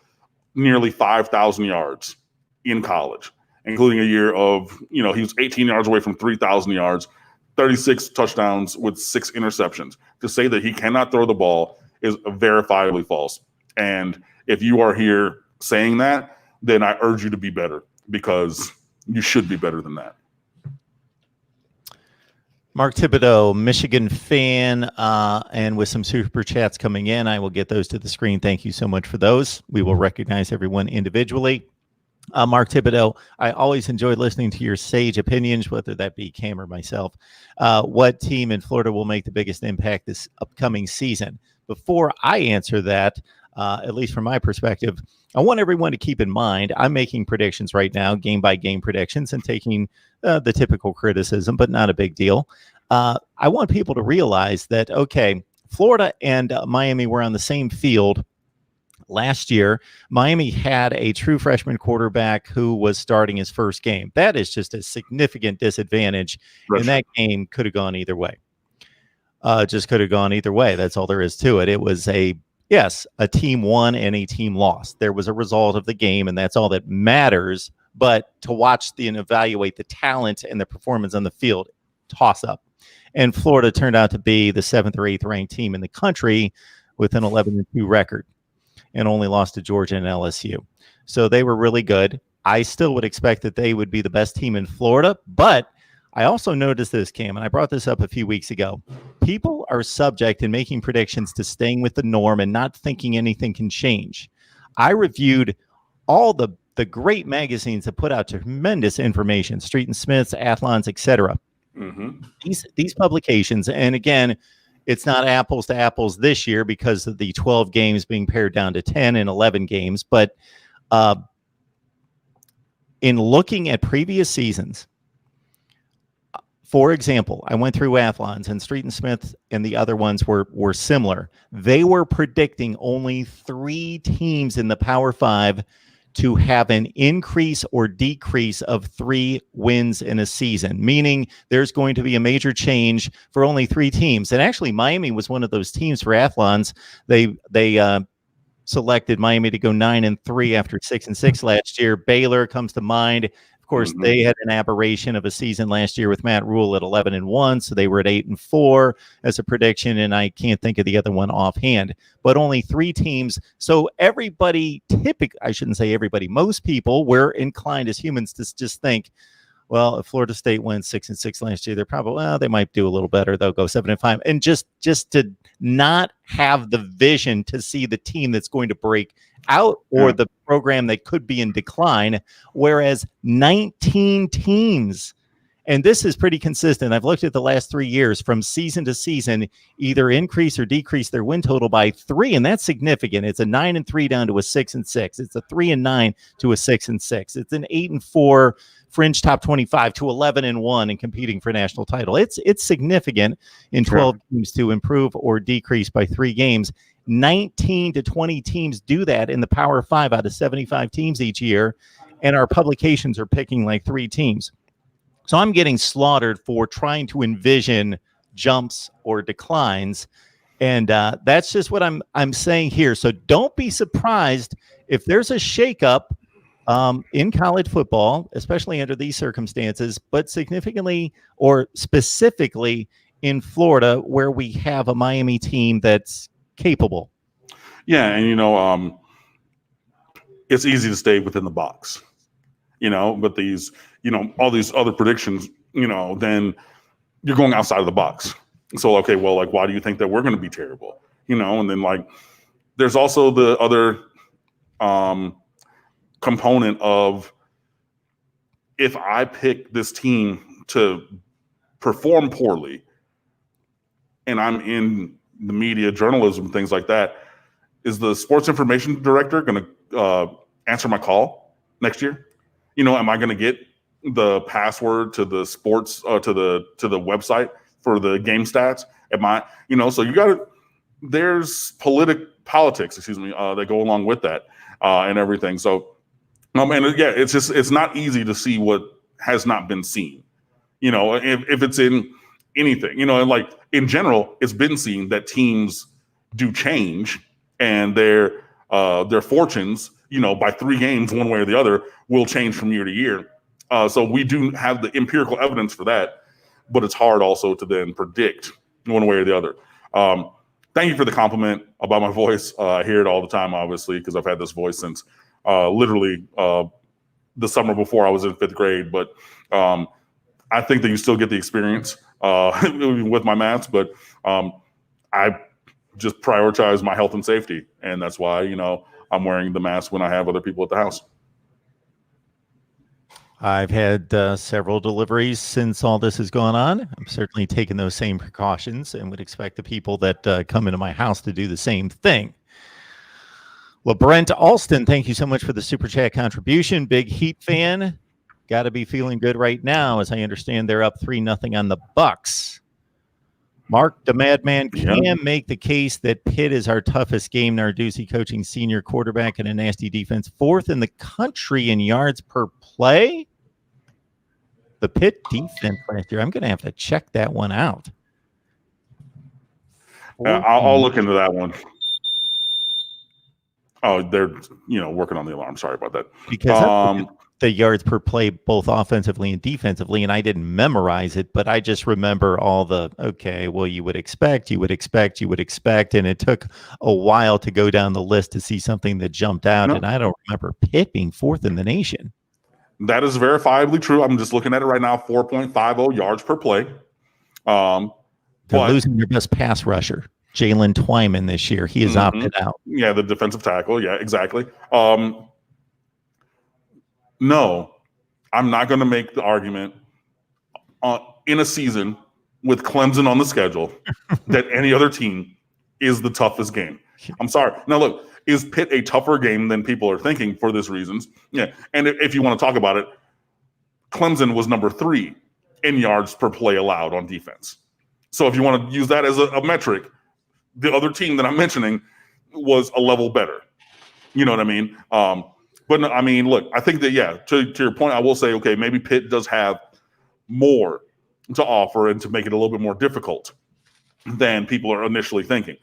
nearly 5,000 yards in college, including a year of, he was 18 yards away from 3,000 yards, 36 touchdowns with 6 interceptions. To say that he cannot throw the ball is verifiably false. And if you are here saying that, then I urge you to be better, because you should be better than that.
Mark Thibodeau, Michigan fan, and with some super chats coming in, I will get those to the screen. Thank you so much for those. We will recognize everyone individually. Mark Thibodeau, I always enjoy listening to your sage opinions, whether that be Cam or myself. What team in Florida will make the biggest impact this upcoming season? Before I answer that, at least from my perspective, I want everyone to keep in mind I'm making predictions right now, game by game predictions, and taking the typical criticism, but not a big deal. I want people to realize that, okay, Florida and Miami were on the same field last year. Miami had a true freshman quarterback who was starting his first game. That is just a significant disadvantage, and that game could have gone either way. Just could have gone either way. That's all there is to it. It was a team won and a team lost. There was a result of the game, and that's all that matters. But to watch and evaluate the talent and the performance on the field, toss up. And Florida turned out to be the 7th or 8th ranked team in the country with an 11-2 record, and only lost to Georgia and LSU. So they were really good. I still would expect that they would be the best team in Florida, but I also noticed this, Cam, and I brought this up a few weeks ago. People are subject in making predictions to staying with the norm and not thinking anything can change. I reviewed all the great magazines that put out tremendous information, Street and Smith's, Athlon's, etc. Mm-hmm. These publications, and again, it's not apples to apples this year because of the 12 games being pared down to 10 and 11 games. But in looking at previous seasons, for example, I went through Athlon's, and Street and Smith and the other ones were similar. They were predicting only 3 teams in the Power 5 to have an increase or decrease of 3 wins in a season, meaning there's going to be a major change for only 3 teams. And actually, Miami was one of those teams for Athlon's. They selected Miami to go 9-3 after 6-6 last year. Baylor comes to mind. Of course, they had an aberration of a season last year with Matt Rule at 11-1, so they were at 8-4 as a prediction, and I can't think of the other one offhand. But only 3 teams. So everybody, I shouldn't say everybody, most people were inclined as humans to just think, well, if Florida State went 6-6 last year, they're probably, they might do a little better. They'll go 7-5, and just to not have the vision to see the team that's going to break out or the program that could be in decline, whereas 19 teams, and this is pretty consistent. I've looked at the last 3 years from season to season, either increase or decrease their win total by 3, and that's significant. It's a 9-3 down to a 6-6. It's a 3-9 to a 6-6. It's an 8-4 fringe top 25 to 11-1 and competing for national title. It's significant in 12 teams to improve or decrease by 3 games. 19 to 20 teams do that in the Power 5 out of 75 teams each year, and our publications are picking like 3 teams. So I'm getting slaughtered for trying to envision jumps or declines, and that's just what I'm saying here. So don't be surprised if there's a shakeup in college football, especially under these circumstances, but significantly or specifically in Florida, where we have a Miami team that's capable.
Yeah, and it's easy to stay within the box, but these, all these other predictions, then you're going outside of the box. So, okay, well, like, why do you think that we're going to be terrible? And then like, there's also the other component of, if I pick this team to perform poorly and I'm in the media, journalism, things like that, is the sports information director going to answer my call next year? Am I going to get the password to the sports to the website for the game stats? Am I, so you got to, there's politics, that go along with that and everything. So, and yeah, it's not easy to see what has not been seen, if it's in anything, and like in general, it's been seen that teams do change and their fortunes, by 3 games, one way or the other, will change from year to year. So we do have the empirical evidence for that, but it's hard also to then predict one way or the other. Thank you for the compliment about my voice. I hear it all the time, obviously, because I've had this voice since literally the summer before I was in 5th grade. But I think that you still get the experience with my masks, but I just prioritize my health and safety, and that's why I'm wearing the mask when I have other people at the house.
I've had several deliveries since all this has gone on. I'm certainly taking those same precautions and would expect the people that come into my house to do the same thing. Well, Brent Alston, thank you so much for the Super Chat contribution. Big Heat fan. Got to be feeling good right now, as I understand they're up 3-0 on the Bucks. Mark, the Madman, can make the case that Pitt is our toughest game. Narduzzi coaching senior quarterback and a nasty defense. 4th in the country in yards per play. The Pitt defense last year. I'm going to have to check that one out.
I'll look into that one. Oh, they're working on the alarm. Sorry about that.
Because the yards per play, both offensively and defensively, and I didn't memorize it, but I just remember all the you would expect, and it took a while to go down the list to see something that jumped out, and I don't remember Pitt being 4th in the nation.
That is verifiably true. I'm just looking at it right now. 4.50 yards per play.
They're losing their best pass rusher, Jalen Twyman, this year. He is opted out.
Yeah, the defensive tackle. Yeah, exactly. No, I'm not going to make the argument in a season with Clemson on the schedule that any other team is the toughest game. I'm sorry. Now, look, is Pitt a tougher game than people are thinking for these reasons? Yeah. And if you want to talk about it, Clemson was number 3 in yards per play allowed on defense. So if you want to use that as a metric, the other team that I'm mentioning was a level better. You know what I mean? But no, I mean, look, I think that, to your point, I will say, okay, maybe Pitt does have more to offer and to make it a little bit more difficult than people are initially thinking.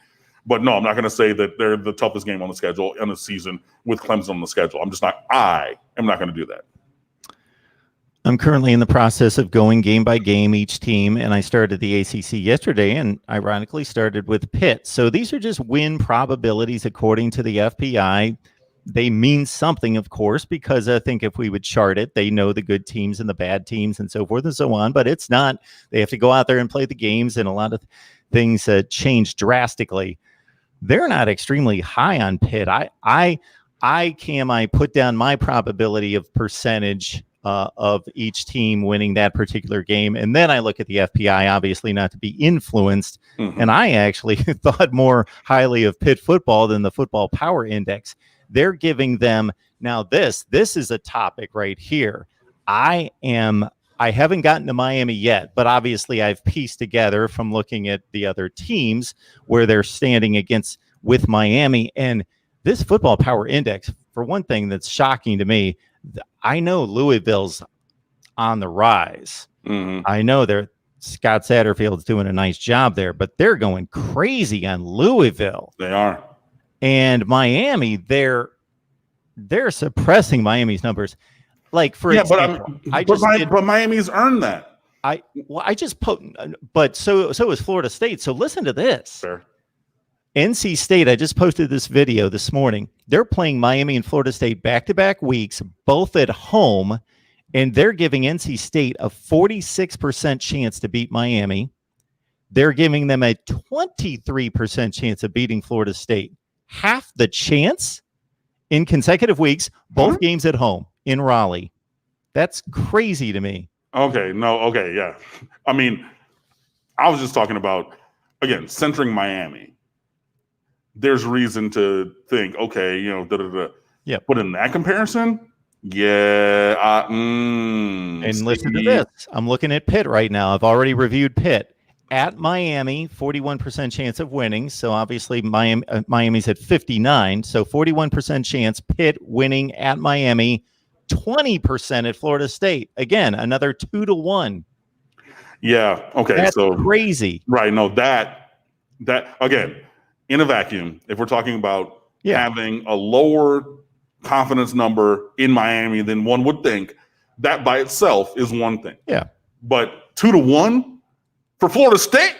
But no, I'm not going to say that they're the toughest game on the schedule in the season with Clemson on the schedule. I am not going to do that.
I'm currently in the process of going game by game each team, and I started the ACC yesterday and ironically started with Pitt. So these are just win probabilities according to the FPI. They mean something, of course, because I think if we would chart it, they know the good teams and the bad teams and so forth and so on. But it's not. They have to go out there and play the games, and a lot of things change drastically. They're not extremely high on Pitt. I put down my probability of percentage of each team winning that particular game, and then I look at the FPI, obviously not to be influenced. And I actually thought more highly of Pitt football than the Football Power Index. They're giving them now. This is a topic right here. I haven't gotten to Miami yet, but obviously I've pieced together from looking at the other teams where they're standing with Miami. And this Football Power Index, for one thing, that's shocking to me. I know Louisville's on the rise. I know Scott Satterfield's doing a nice job there, but they're going crazy on Louisville.
They are.
And Miami, they're suppressing Miami's numbers. Like, for example,
but Miami's earned that.
But so is Florida State. So listen to this.
Fair.
NC State, I just posted this video this morning. They're playing Miami and Florida State back-to-back weeks, both at home, and they're giving NC State a 46% chance to beat Miami. They're giving them a 23% chance of beating Florida State. Half the chance in consecutive weeks, both games at home in Raleigh. That's crazy to me.
Yeah. I mean, I was just talking about, again, centering Miami. There's reason to think, Yeah. But in that comparison,
and listen to this. I'm looking at Pitt right now. I've already reviewed Pitt. At Miami, 41% chance of winning. So obviously Miami's at 59. So 41% chance Pitt winning at Miami, 20% at Florida State. Again, another 2-1.
Yeah. Okay.
That's crazy.
Right. No, that again, in a vacuum, if we're talking about having a lower confidence number in Miami than one would think, that by itself is one thing.
Yeah.
But 2-1 for Florida State?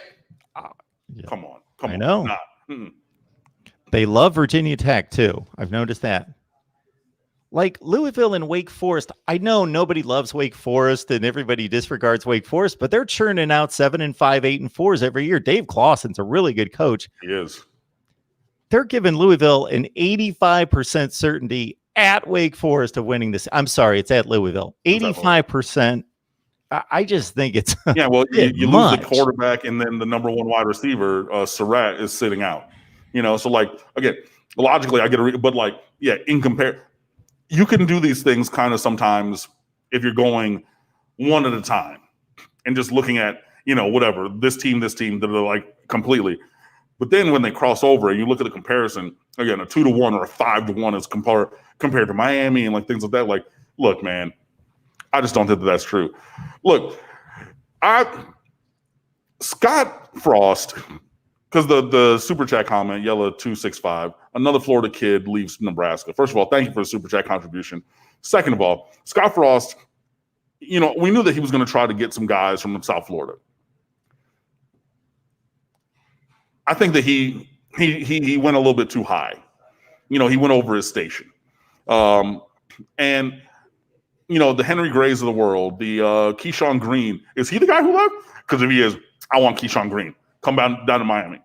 Come on.
I know. They love Virginia Tech, too. I've noticed that. Like Louisville and Wake Forest, I know nobody loves Wake Forest and everybody disregards Wake Forest, but they're churning out 7-5, 8-4s every year. Dave Clawson's a really good coach.
He is.
They're giving Louisville an 85% certainty at Wake Forest of winning this. I'm sorry, it's at Louisville. 85%. I just think it's
yeah. Well, you lose the quarterback, and then the number one wide receiver, Surratt, is sitting out. So like again, logically, I get it, but like in compare. You can do these things kind of sometimes if you're going one at a time and just looking at, whatever, this team, that are like completely. But then when they cross over and you look at the comparison, again, a 2-1 or a 5-1 is compared to Miami and like things like that. Like, look, man, I just don't think that's true. Look, Scott Frost, because the super chat comment, Yella265, another Florida kid leaves Nebraska. First of all, thank you for the super chat contribution. Second of all, Scott Frost, we knew that he was going to try to get some guys from South Florida. I think that he went a little bit too high. He went over his station. And the Henry Grays of the world, the Keyshawn Green, is he the guy who left? Because if he is, I want Keyshawn Green. Come down to Miami.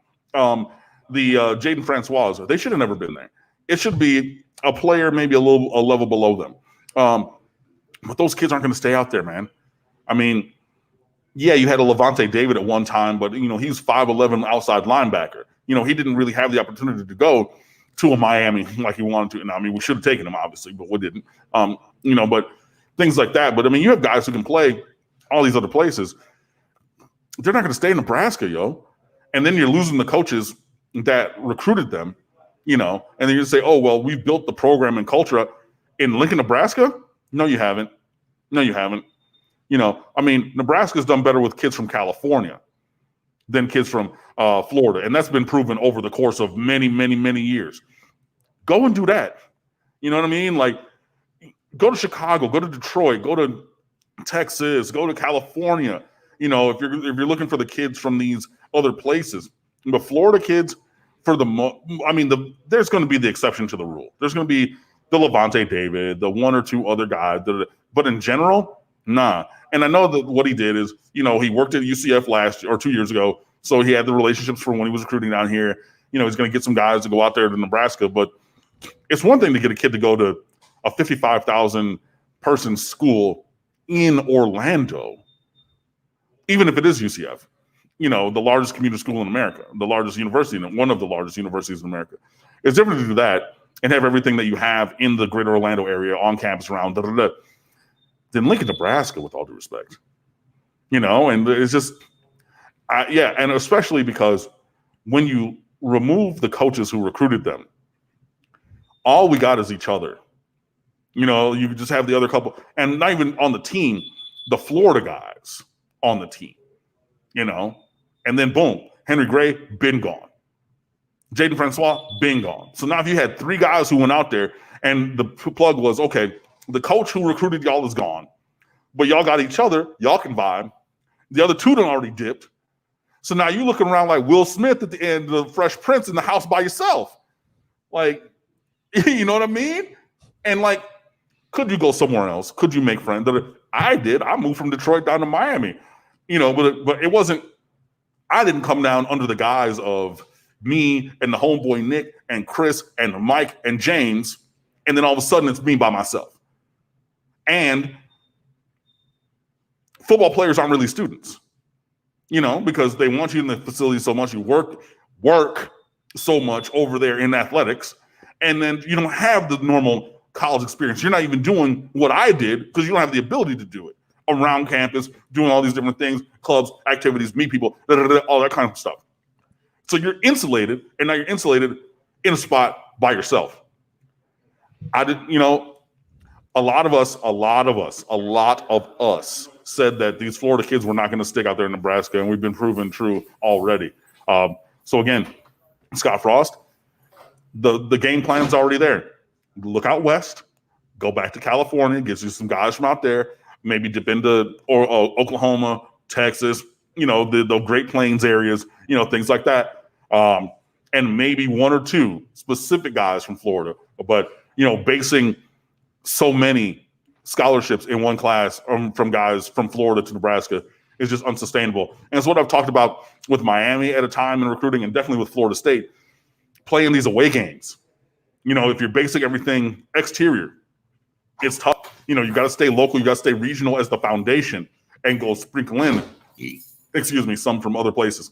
The Jaden Francois, they should have never been there. It should be a player maybe a level below them. But those kids aren't going to stay out there, man. I mean, yeah, you had a Levante David at one time, but he was 5'11" outside linebacker. He didn't really have the opportunity to go to a Miami like he wanted to. And I mean, we should have taken him, obviously, but we didn't. But things like that. But I mean, you have guys who can play all these other places. They're not going to stay in Nebraska, yo. And then you're losing the coaches that recruited them, and then you say, oh, well, we've built the program and culture in Lincoln, Nebraska. No, you haven't. I mean, Nebraska's done better with kids from California than kids from Florida. And that's been proven over the course of many, many, many years. Go and do that. You know what I mean? Like, go to Chicago, go to Detroit, go to Texas, go to California. If you're looking for the kids from these other places, but Florida kids, there's going to be the exception to the rule. There's going to be the Levante David, the one or two other guys, but in general, nah. And I know that what he did is, he worked at UCF last year or 2 years ago, so he had the relationships for when he was recruiting down here. He's going to get some guys to go out there to Nebraska, but it's one thing to get a kid to go to a 55,000 person school in Orlando. Even if it is UCF, the largest community school in America, the largest university, one of the largest universities in America. It's different to do that and have everything that you have in the greater Orlando area on campus around than Lincoln, Nebraska, with all due respect. And it's just, and especially because when you remove the coaches who recruited them, all we got is each other. You just have the other couple, and not even on the team, the Florida guys on the team, and then boom, Henry Gray, been gone. Jaden Francois, been gone. So now if you had three guys who went out there and the plug was, okay, the coach who recruited y'all is gone, but y'all got each other, y'all can vibe. The other two done already dipped. So now you looking around like Will Smith at the end of the Fresh Prince in the house by yourself. Like, you know what I mean? And like, could you go somewhere else? Could you make friends? I did. I moved from Detroit down to Miami. But it wasn't, I didn't come down under the guise of me and the homeboy Nick and Chris and Mike and James, and then all of a sudden it's me by myself. And football players aren't really students, because they want you in the facility so much, you work so much over there in athletics, and then you don't have the normal college experience. You're not even doing what I did because you don't have the ability to do it. Around campus, doing all these different things, clubs, activities, meet people, all that kind of stuff. So you're insulated, and now you're insulated in a spot by yourself. A lot of us said that these Florida kids were not going to stick out there in Nebraska, and we've been proven true already. So again, Scott Frost, the game plan's already there. Look out west, go back to California, gives you some guys from out there. Maybe dip into Oklahoma, Texas, the Great Plains areas, things like that. And maybe one or two specific guys from Florida. But, basing so many scholarships in one class from guys from Florida to Nebraska is just unsustainable. And it's what I've talked about with Miami at a time in recruiting, and definitely with Florida State, playing these away games. If you're basing everything exterior, it's tough. You got to stay local. You got to stay regional as the foundation and go sprinkle in, some from other places.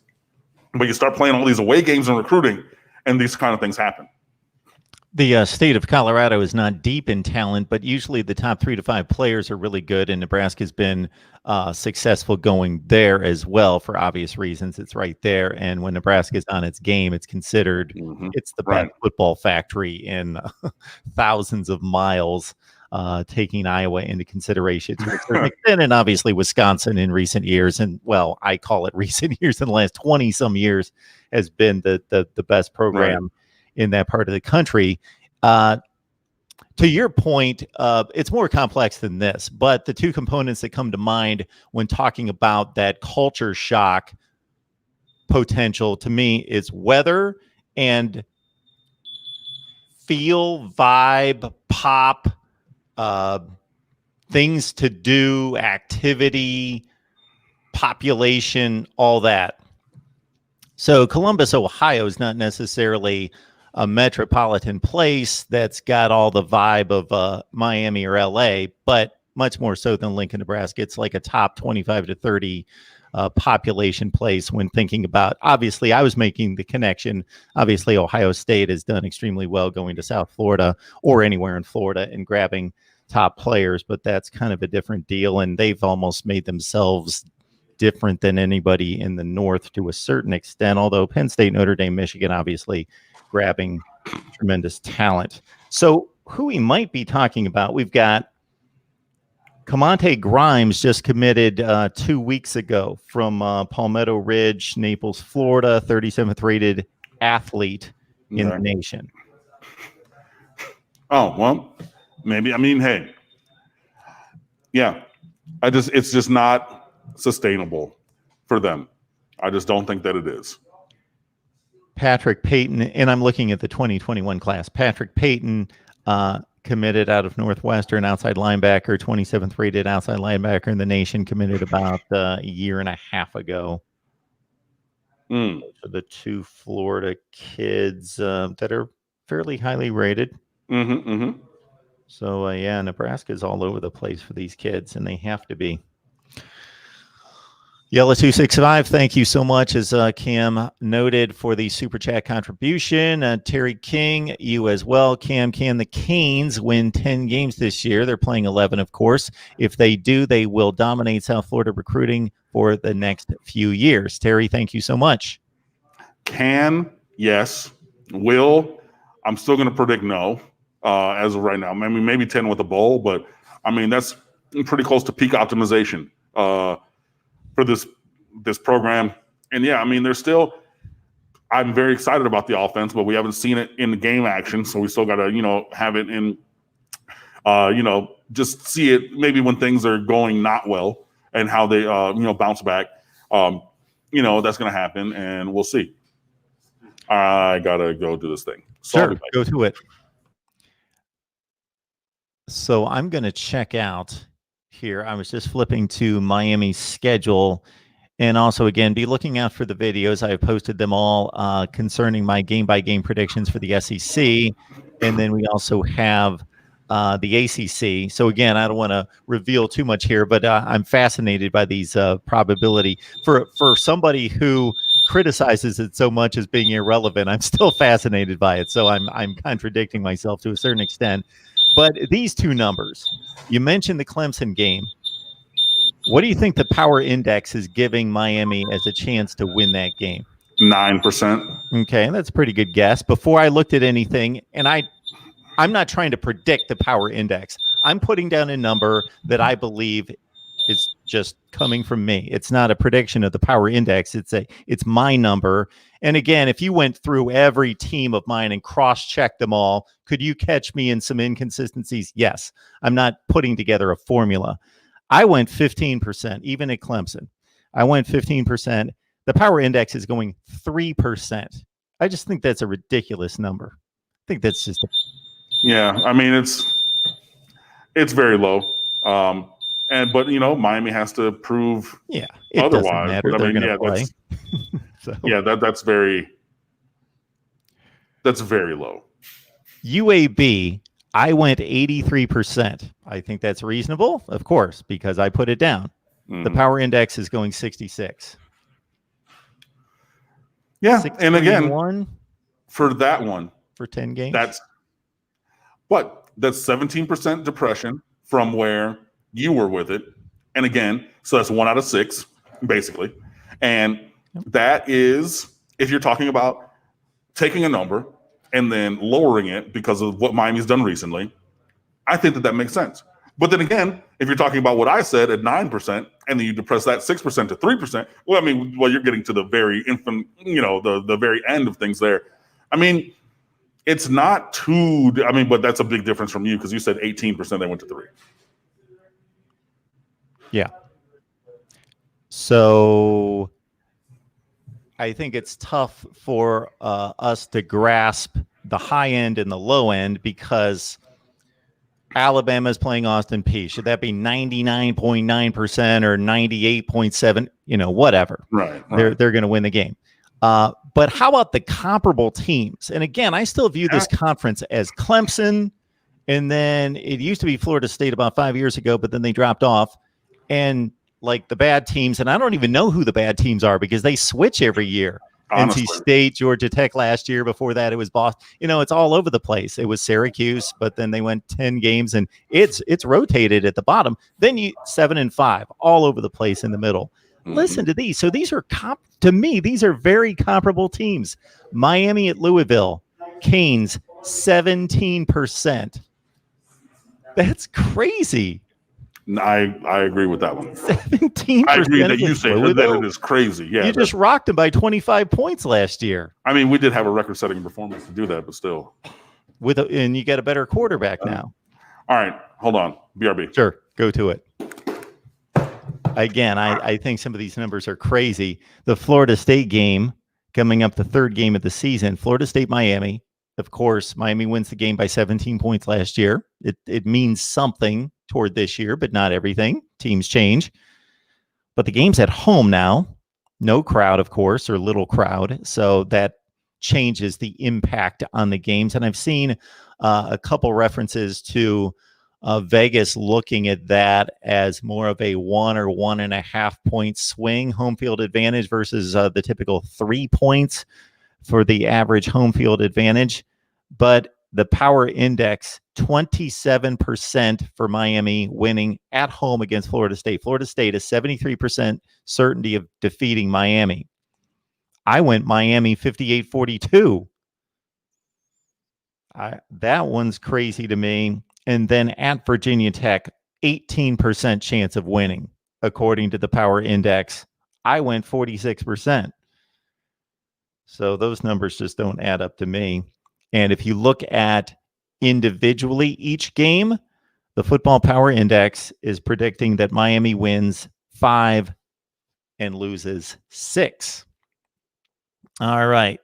But you start playing all these away games in recruiting, and these kind of things happen.
The state of Colorado is not deep in talent, but usually the top 3 to 5 players are really good, and Nebraska's been successful going there as well for obvious reasons. It's right there, and when Nebraska's on its game, it's considered it's the best football factory in thousands of miles, taking Iowa into consideration to a certain extent, and obviously Wisconsin in recent years, and well, I call it recent years, in the last 20-some years, has been the best program in that part of the country. To your point, it's more complex than this, but the two components that come to mind when talking about that culture shock potential to me is weather and feel, vibe, pop, things to do, activity, population, all that. So Columbus, Ohio is not necessarily a metropolitan place that's got all the vibe of Miami or LA, but much more so than Lincoln, Nebraska. It's like a top 25 to 30 population place when thinking about, obviously, I was making the connection. Obviously, Ohio State has done extremely well going to South Florida or anywhere in Florida and grabbing top players, but that's kind of a different deal. And they've almost made themselves different than anybody in the North to a certain extent, although Penn State, Notre Dame, Michigan, obviously grabbing tremendous talent. So who we might be talking about, we've got Keandre Grimes just committed 2 weeks ago from Palmetto Ridge, Naples, Florida, 37th rated athlete in the nation.
Oh, well, maybe. I mean, hey, yeah, it's just not sustainable for them. I just don't think that it is.
Patrick Payton, and I'm looking at the 2021 class. Patrick Payton committed out of Northwestern, outside linebacker, 27th rated outside linebacker in the nation, committed about a year and a half ago. Those are the two Florida kids that are fairly highly rated. So, yeah, Nebraska's all over the place for these kids, and they have to be. Yellow265, thank you so much, as Cam noted, for the Super Chat contribution. Terry King, you as well. Cam, can the Canes win 10 games this year? They're playing 11, of course. If they do, they will dominate South Florida recruiting for the next few years. Terry, thank you so much.
Can, yes. Will, I'm still going to predict no as of right now. Maybe 10 with a bowl, but, I mean, that's pretty close to peak optimization for this program. And yeah, I mean, I'm very excited about the offense, but we haven't seen it in the game action. So we still got to, have it in, just see it maybe when things are going not well and how they, bounce back. That's going to happen, and we'll see. I got to go do this thing.
Sure, go to it. So I'm going to check out here. I was just flipping to Miami's schedule, and also, again, be looking out for the videos. I have posted them all concerning my game-by-game predictions for the SEC, and then we also have the ACC. So, again, I don't want to reveal too much here, but I'm fascinated by these probability. For somebody who criticizes it so much as being irrelevant, I'm still fascinated by it. So I'm contradicting myself to a certain extent. But these two numbers, you mentioned the Clemson game. What do you think the power index is giving Miami as a chance to win that game?
9%.
Okay, that's a pretty good guess. Before I looked at anything, and I'm not trying to predict the power index. I'm putting down a number that I believe is just coming from me. It's not a prediction of the power index. It's my number. And again, if you went through every team of mine and cross-checked them all, could you catch me in some inconsistencies? Yes. I'm not putting together a formula. I went 15%, even at Clemson. I went 15%. The power index is going 3%. I just think that's a ridiculous number. I think that's just
yeah, I mean, It's very low. But Miami has to prove
Yeah, it
otherwise.
doesn't matter.
But,
They're going to play.
That's very low.
UAB, I went 83%. I think that's reasonable, of course, because I put it down. The power index is going 66.
Yeah, and again, for that one,
for 10 games,
that's 17% depression from where you were with it, and again, so that's 1 out of 6, basically, and that is if you're talking about taking a number and then lowering it because of what Miami's done recently. I think that makes sense. But then again, if you're talking about what I said at 9%, and then you depress that 6% to 3%, you're getting to the very the very end of things there. I mean, it's not too. But that's a big difference from you because you said 18%. They went to 3.
Yeah. So I think it's tough for us to grasp the high end and the low end because Alabama is playing Austin Peay. Should that be 99.9% or 98.7? Whatever.
Right.
They're going to win the game. But how about the comparable teams? And again, I still view this conference as Clemson, and then it used to be Florida State about 5 years ago, but then they dropped off. And like the bad teams, and I don't even know who the bad teams are because they switch every year.
Honestly.
NC State, Georgia Tech last year. Before that, it was Boston. It's all over the place. It was Syracuse, but then they went 10 games, and it's rotated at the bottom. Then 7 and 5, all over the place in the middle. Mm-hmm. Listen to these. So these are to me, these are very comparable teams. Miami at Louisville, Canes 17%. That's crazy.
I agree with that one.
17%.
I agree that you say that it is crazy. Yeah,
you just rocked them by 25 points last year.
We did have a record-setting performance to do that, but still.
And you got a better quarterback now.
All right, hold on. BRB.
Sure, go to it. Again, I think some of these numbers are crazy. The Florida State game coming up, the third game of the season. Florida State, Miami. Of course, Miami wins the game by 17 points last year. It means something toward this year, but not everything. Teams change. But the game's at home now. No crowd, of course, or little crowd. So that changes the impact on the games. And I've seen a couple references to Vegas looking at that as more of a 1 or 1.5 point swing home field advantage versus the typical 3 points for the average home field advantage. But the power index, 27% for Miami winning at home against Florida State. Florida State is 73% certainty of defeating Miami. I went Miami 58-42. That one's crazy to me. And then at Virginia Tech, 18% chance of winning, according to the power index. I went 46%. So those numbers just don't add up to me. And if you look at individually each game, the football power index is predicting that Miami wins 5 and loses 6. All right.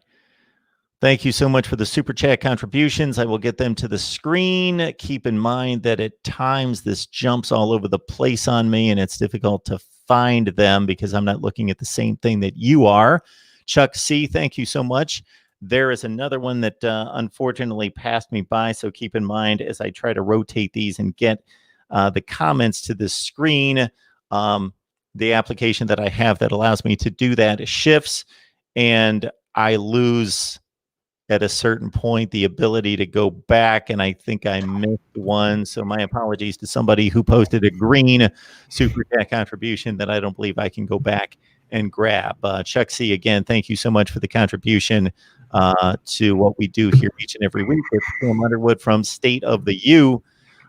Thank you so much for the Super Chat contributions. I will get them to the screen. Keep in mind that at times this jumps all over the place on me, and it's difficult to find them because I'm not looking at the same thing that you are. Chuck C., thank you so much. There is another one that unfortunately passed me by, so keep in mind as I try to rotate these and get the comments to the screen. The application that I have that allows me to do that shifts, and I lose at a certain point the ability to go back, and I think I missed one. So my apologies to somebody who posted a green Super Chat contribution that I don't believe I can go back and grab. Chuck C., again, thank you so much for the contribution to what we do here each and every week with Sam Underwood from State of the U.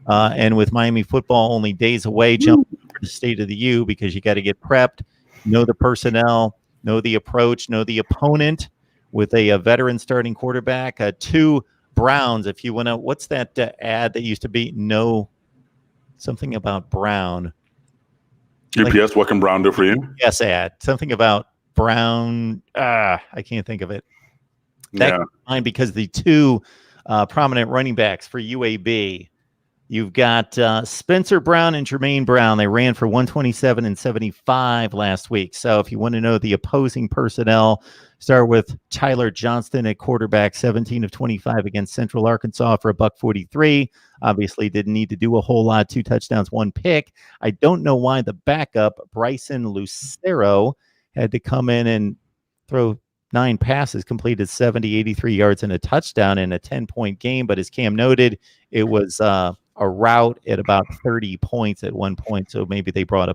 And with Miami football only days away, jump to the State of the U because you got to get prepped, know the personnel, know the approach, know the opponent with a veteran starting quarterback. 2 Browns, if you want to, what's that ad that used to be? No, something about Brown.
UPS, what can Brown do for you?
Yes, ad. Something about Brown. I can't think of it. That comes to mind because the 2 prominent running backs for UAB, You've got Spencer Brown and Jermaine Brown. They ran for 127 and 75 last week. So if you want to know the opposing personnel, start with Tyler Johnston at quarterback, 17 of 25 against Central Arkansas for $143. Obviously didn't need to do a whole lot. 2 touchdowns, 1 pick. I don't know why the backup, Bryson Lucero, had to come in and throw 9 passes, completed 70, 83 yards and a touchdown in a 10-point game. But as Cam noted, it was a route at about 30 points at one point. So maybe they brought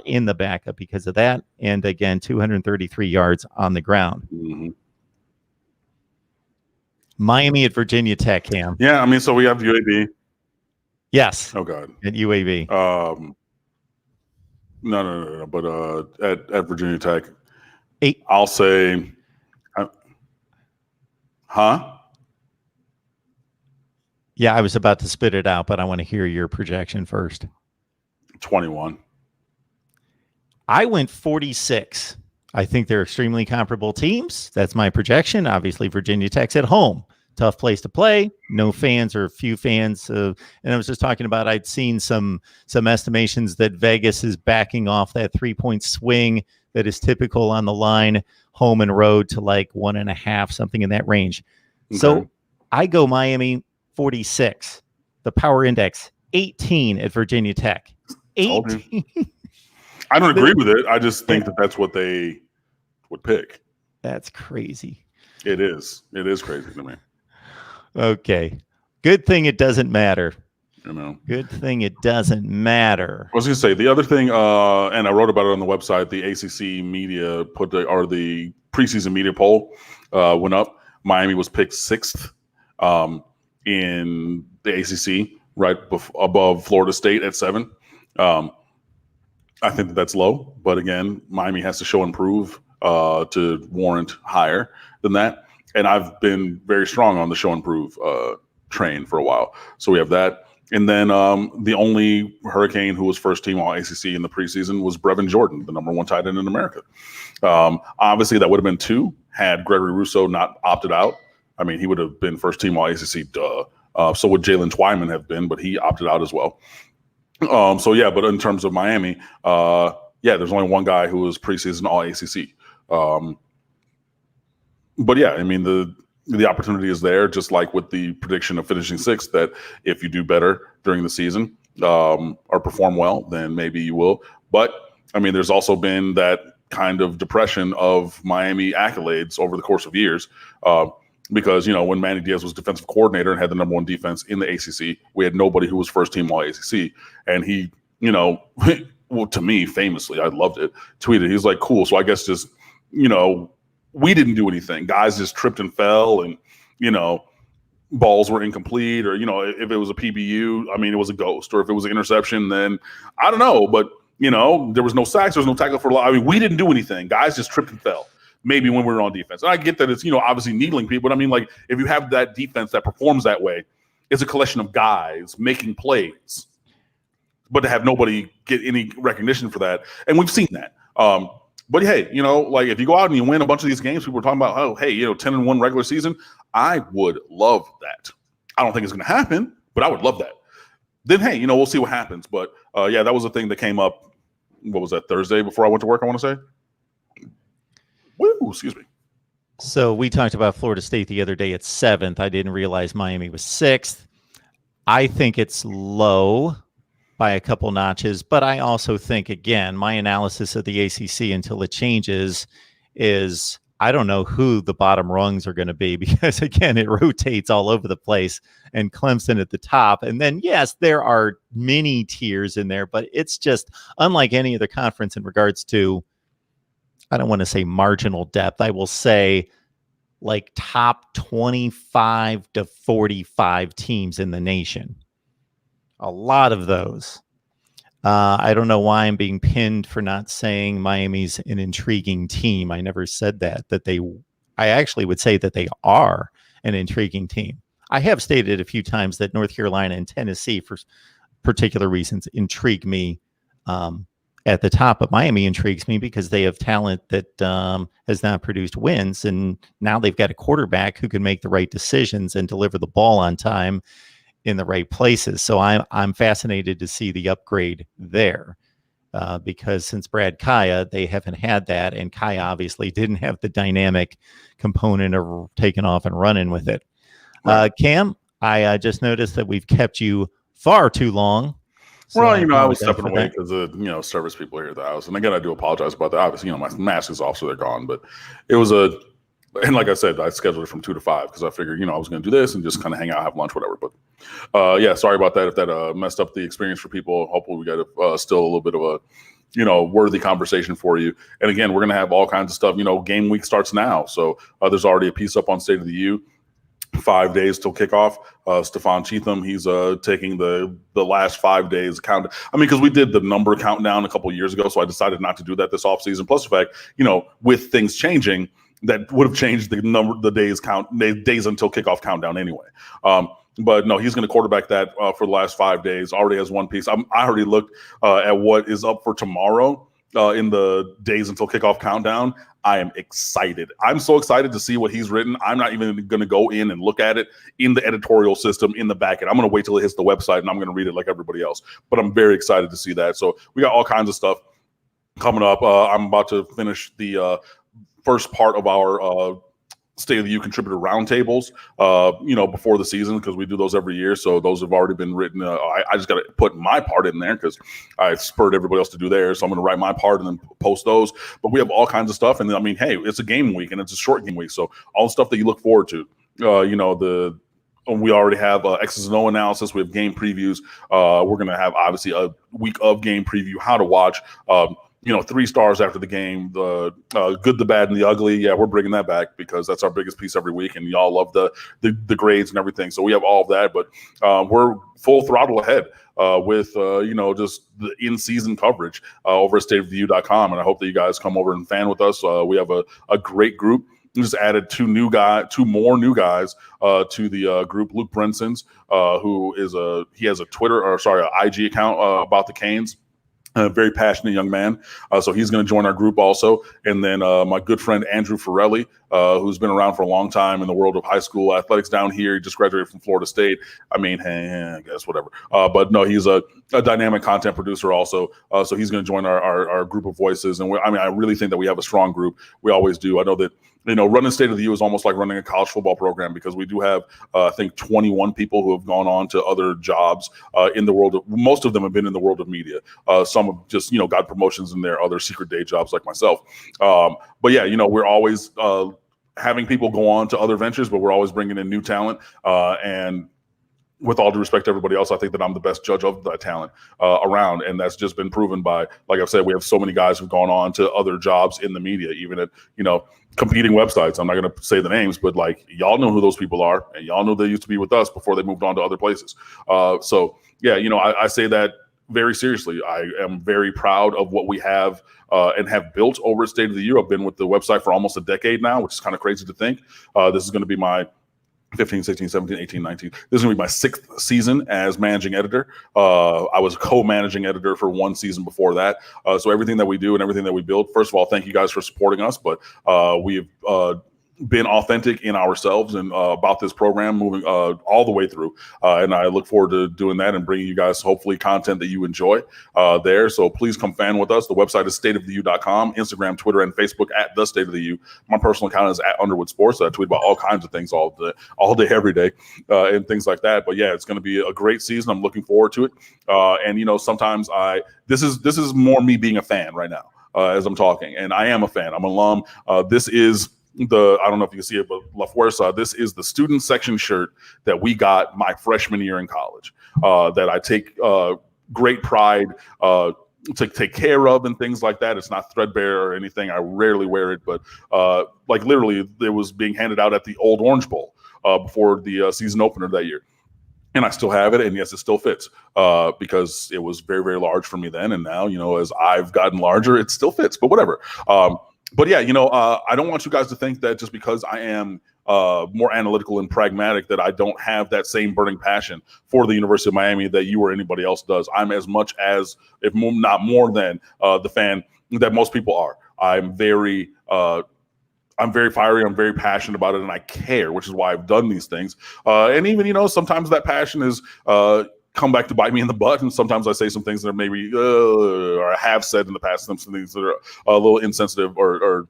in the backup because of that. And again, 233 yards on the ground.
Mm-hmm.
Miami at Virginia Tech, Cam.
Yeah, I mean, so we have UAB.
Yes.
Oh God.
At UAB.
No. But at Virginia Tech,
8.
I'll say,
Yeah, I was about to spit it out, but I want to hear your projection first.
21.
I went 46. I think they're extremely comparable teams. That's my projection. Obviously, Virginia Tech's at home. Tough place to play. No fans or few fans. And I was just talking about, I'd seen some estimations that Vegas is backing off that 3-point swing that is typical on the line, home and road, to like 1.5, something in that range.
Okay.
So I go Miami 46. The power index 18 at Virginia Tech. 18.
I don't agree with it. I just think that that's what they would pick.
That's crazy.
It is. It is crazy to me.
Okay. Good thing it doesn't matter.
You know.
Good thing it doesn't matter.
I was going to say the other thing, and I wrote about it on the website. The ACC media the preseason media poll went up. Miami was picked 6th in the ACC, right above Florida State at 7. I think that's low, but again, Miami has to show and prove to warrant higher than that. And I've been very strong on the show and prove train for a while. So we have that. And then the only Hurricane who was first team all ACC in the preseason was Brevan Jordan, the number 1 tight end in America. Obviously, that would have been 2 had Gregory Rousseau not opted out. I mean, he would have been first team all ACC, duh. So would Jalen Twyman have been, but he opted out as well. But in terms of Miami, there's only 1 guy who was preseason all ACC. But yeah, I mean, the opportunity is there, just like with the prediction of finishing 6th, that if you do better during the season or perform well, then maybe you will. But I mean, there's also been that kind of depression of Miami accolades over the course of years. Because, when Manny Diaz was defensive coordinator and had the number 1 defense in the ACC, we had nobody who was first team all ACC. And he, well, to me, famously, I loved it, tweeted, he was like, cool. So I guess just, we didn't do anything. Guys just tripped and fell and, balls were incomplete, or, if it was a PBU, I mean, it was a ghost, or if it was an interception, then I don't know. But, there was no sacks, there was no tackle for a lot. I mean, we didn't do anything. Guys just tripped and fell. Maybe when we were on defense. And I get that it's, obviously needling people. But I mean, like, if you have that defense that performs that way, it's a collection of guys making plays. But to have nobody get any recognition for that. And we've seen that. But hey, like, if you go out and you win a bunch of these games, people were talking about, 10-1 regular season. I would love that. I don't think it's going to happen, but I would love that. Then, hey, we'll see what happens. But that was a thing that came up. What was that, Thursday before I went to work, I want to say? Woo, excuse me.
So we talked about Florida State the other day at 7th. I didn't realize Miami was 6th. I think it's low by a couple notches, but I also think, again, my analysis of the ACC until it changes is I don't know who the bottom rungs are going to be, because, again, it rotates all over the place, and Clemson at the top. And then, yes, there are many tiers in there, but it's just unlike any other conference in regards to, I don't want to say marginal depth. I will say like top 25 to 45 teams in the nation. A lot of those. I don't know why I'm being pinned for not saying Miami's an intriguing team. I never said that I actually would say that they are an intriguing team. I have stated a few times that North Carolina and Tennessee, for particular reasons, intrigue me at the top, but Miami intrigues me because they have talent that has not produced wins, and now they've got a quarterback who can make the right decisions and deliver the ball on time. in the right places. So I'm fascinated to see the upgrade there. Because since Brad Kaya, they haven't had that, and Kaya obviously didn't have the dynamic component of taking off and running with it.
Right.
Cam, I just noticed that we've kept you far too long.
So well, I was
apologize
stepping
for
away
that.
because of service people here at the house, and again, I do apologize about that. Obviously, my mask is off, so they're gone. But it was and like I said, I scheduled it from 2 to 5 because I figured, I was going to do this and just kind of hang out, have lunch, whatever. But yeah, sorry about that if that messed up the experience for people. Hopefully, we got still a little bit of a worthy conversation for you. And again, we're going to have all kinds of stuff. Game week starts now, so there's already a piece up on State of the U. 5 days till kickoff. Stephon Cheatham, he's taking the last 5 days count. I mean, because we did the number countdown a couple of years ago, so I decided not to do that this offseason. Plus the fact, with things changing, that would have changed the days until kickoff countdown anyway. But no, he's going to quarterback that for the last 5 days. Already has one piece. I already looked at what is up for tomorrow in the days until kickoff countdown. I am excited. I'm so excited to see what he's written. I'm not even going to go in and look at it in the editorial system in the back end. I'm going to wait till it hits the website and I'm going to read it like everybody else. But I'm very excited to see that. So we got all kinds of stuff coming up. I'm about to finish the first part of our State of the U contributor roundtables, before the season, because we do those every year. So those have already been written. I just got to put my part in there because I spurred everybody else to do theirs. So I'm going to write my part and then post those. But we have all kinds of stuff. And I mean, hey, it's a game week and it's a short game week. So all the stuff that you look forward to, we already have X's and O analysis. We have game previews. We're going to have obviously a week of game preview, how to watch, 3 stars after the game, the good, the bad, and the ugly. Yeah, we're bringing that back because that's our biggest piece every week, and y'all love the grades and everything. So we have all of that, but we're full throttle ahead with just the in-season coverage over at stateoftheu.com, and I hope that you guys come over and fan with us. We have a great group. We just added 2 more new guys to the group. Luke Brenson's, who he has an IG account about the Canes. A very passionate young man. So he's going to join our group also. And then my good friend, Andrew Forelli, who's been around for a long time in the world of high school athletics down here. He just graduated from Florida State. I mean, I guess whatever. But no, he's a dynamic content producer also. So he's going to join our group of voices. And I really think that we have a strong group. We always do. I know that, running State of the U is almost like running a college football program because we do have, I think, 21 people who have gone on to other jobs in the world. Most of them have been in the world of media. Some have just, got promotions in their other secret day jobs like myself. But yeah, we're always having people go on to other ventures, but we're always bringing in new talent. And with all due respect to everybody else, I think that I'm the best judge of that talent around. And that's just been proven by, like I've said, we have so many guys who've gone on to other jobs in the media, even at, competing websites. I'm not going to say the names, but y'all know who those people are. And y'all know they used to be with us before they moved on to other places. So yeah, I say that very seriously. I am very proud of what we have and have built over at State of the U. I've been with the website for almost a decade now, which is kind of crazy to think. This is going to be my 15, 16, 17, 18, 19. This is going to be my 6th season as managing editor. I was co-managing editor for 1 season before that. So everything that we do and everything that we build, first of all, thank you guys for supporting us. But we've been authentic in ourselves and about this program moving all the way through. And I look forward to doing that and bringing you guys hopefully content that you enjoy there. So please come fan with us. The website is stateoftheu.com, Instagram, Twitter, and Facebook at The State of the U. My personal account is at Underwood Sports. I tweet about all kinds of things all day, every day, and things like that. But yeah, it's going to be a great season. I'm looking forward to it. And sometimes this is more me being a fan right now as I'm talking. And I am a fan. I'm an alum. This is I don't know if you can see it, but La Fuerza, this is the student section shirt that we got my freshman year in college that I take great pride to take care of and things like that. It's not threadbare or anything. I rarely wear it, but literally it was being handed out at the Old Orange Bowl before the season opener that year. And I still have it, and yes, it still fits because it was very, very large for me then. And now, as I've gotten larger, it still fits, but whatever. But yeah, I don't want you guys to think that just because I am more analytical and pragmatic that I don't have that same burning passion for the University of Miami that you or anybody else does. I'm as much as, if not more than, the fan that most people are. I'm very I'm very fiery. I'm very passionate about it, and I care, which is why I've done these things. And even, sometimes that passion is come back to bite me in the butt, and sometimes I say some things that are maybe, or I have said in the past, some things that are a little insensitive or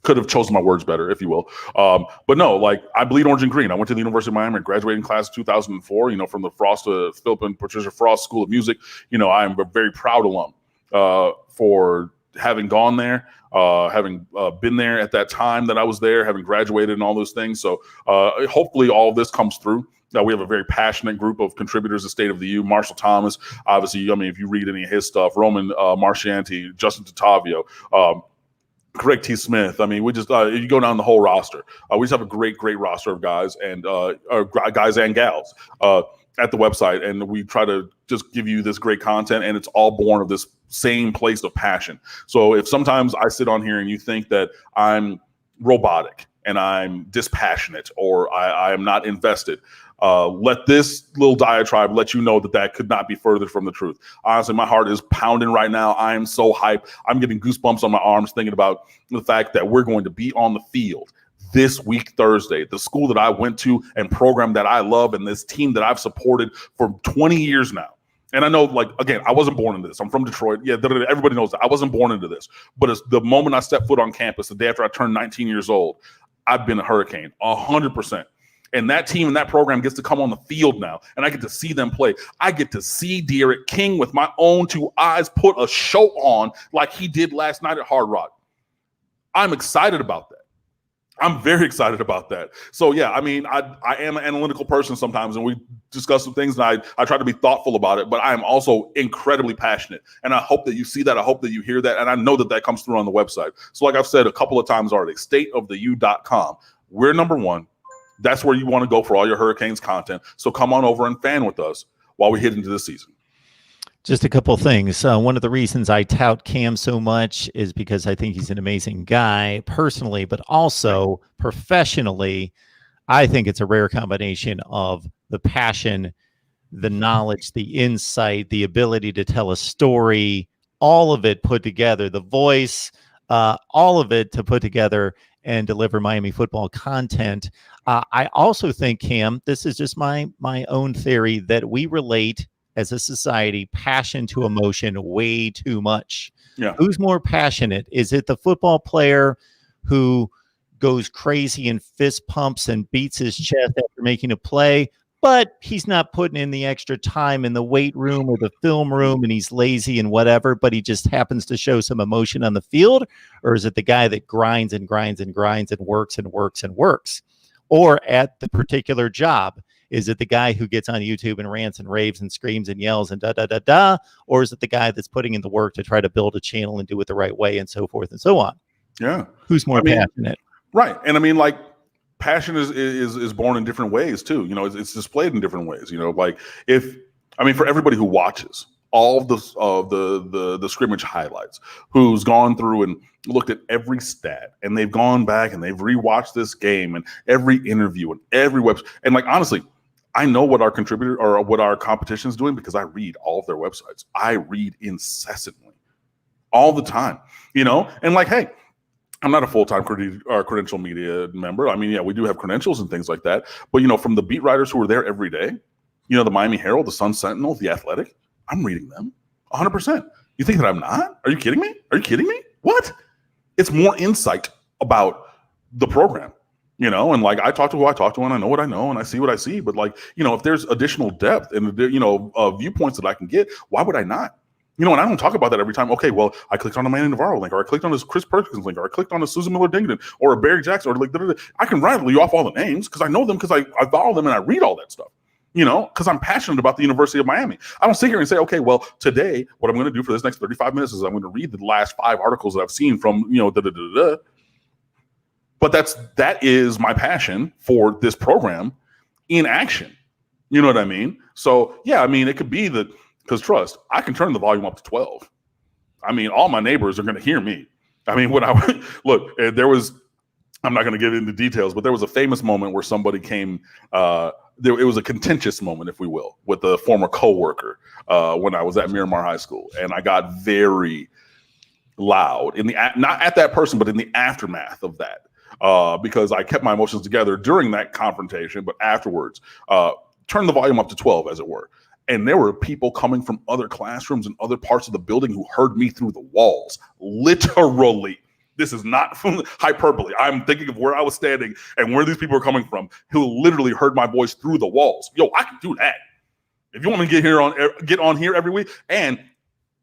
could have chosen my words better, if you will. But no, like, I bleed orange and green. I went to the University of Miami, graduating class of 2004, from the Philip and Patricia Frost School of Music. I am a very proud alum for having gone there, having been there at that time that I was there, having graduated and all those things. So hopefully all of this comes through. We have a very passionate group of contributors at State of the U. Marshall Thomas, obviously, if you read any of his stuff, Roman Marchianti, Justin Tattavio, Greg T. Smith. We just you go down the whole roster. We just have a great roster of guys and guys and gals at the website, and we try to just give you this great content, and it's all born of this same place of passion. So if sometimes I sit on here and you think that I'm robotic and I'm dispassionate or I am not invested, let this little diatribe let you know that could not be further from the truth. Honestly, my heart is pounding right now. I am so hyped. I'm getting goosebumps on my arms thinking about the fact that we're going to be on the field this week, Thursday. The school that I went to and program that I love and this team that I've supported for 20 years now. And I know, again, I wasn't born into this. I'm from Detroit. Yeah, everybody knows that. I wasn't born into this. But it's the moment I stepped foot on campus, the day after I turned 19 years old, I've been a Hurricane, 100%. And that team and that program gets to come on the field now, and I get to see them play. I get to see De'Aaron King with my own two eyes put a show on like he did last night at Hard Rock. I'm excited about that. I'm very excited about that. So, yeah, I am an analytical person sometimes, and we discuss some things, and I try to be thoughtful about it, but I am also incredibly passionate, and I hope that you see that. I hope that you hear that, and I know that comes through on the website. So like I've said a couple of times already, stateoftheu.com. We're number one. That's where you want to go for all your Hurricanes content. So come on over and fan with us while we hit into the season.
Just a couple of things. One of the reasons I tout Cam so much is because I think he's an amazing guy personally, but also professionally. I think it's a rare combination of the passion, the knowledge, the insight, the ability to tell a story, all of it put together, the voice, all of it to put together and deliver Miami football content. I also think, Cam, this is just my own theory, that we relate as a society passion to emotion way too much.
Yeah.
Who's more passionate? Is it the football player who goes crazy and fist pumps and beats his chest after making a play, but he's not putting in the extra time in the weight room or the film room, and he's lazy and whatever, but he just happens to show some emotion on the field? Or is it the guy that grinds and grinds and grinds and works and works and works? Or at the particular job, is it the guy who gets on YouTube and rants and raves and screams and yells and da-da-da-da? Or is it the guy that's putting in the work to try to build a channel and do it the right way and so forth and so on?
Yeah.
Who's more passionate?
Right. And passion is born in different ways too. It's displayed in different ways. For everybody who watches all of the scrimmage highlights, who's gone through and looked at every stat, and they've gone back and they've rewatched this game and every interview and every website. And honestly, I know what our contributor or what our competition is doing because I read all of their websites. I read incessantly all the time, and hey, I'm not a full-time credential media member. We do have credentials and things like that. But, from the beat writers who are there every day, the Miami Herald, the Sun Sentinel, the Athletic, I'm reading them 100%. You think that I'm not? Are you kidding me? What? It's more insight about the program, and I talk to who I talk to, and I know what I know, and I see what I see. But if there's additional depth and, viewpoints that I can get, why would I not? And I don't talk about that every time. Okay, well, I clicked on a Manny Navarro link, or I clicked on this Chris Perkins link, or I clicked on a Susan Miller-Dington, or a Barry Jackson, or I can rattle you off all the names because I know them because I follow them and I read all that stuff, because I'm passionate about the University of Miami. I don't sit here and say, okay, well, today what I'm going to do for this next 35 minutes is I'm going to read the last 5 articles that I've seen from, But that is my passion for this program in action. You know what I mean? So, yeah, it could be that. Because trust, I can turn the volume up to 12. All my neighbors are going to hear me. When I look, there was, I'm not going to get into details, but there was a famous moment where somebody came, it was a contentious moment, if we will, with a former coworker when I was at Miramar High School. And I got very loud not at that person, but in the aftermath of that. because I kept my emotions together during that confrontation, but afterwards, turned the volume up to 12, as it were. And there were people coming from other classrooms and other parts of the building who heard me through the walls, literally. This is not hyperbole. I'm thinking of where I was standing and where these people are coming from, who literally heard my voice through the walls. Yo, I can do that. If you want me to get on here every week, and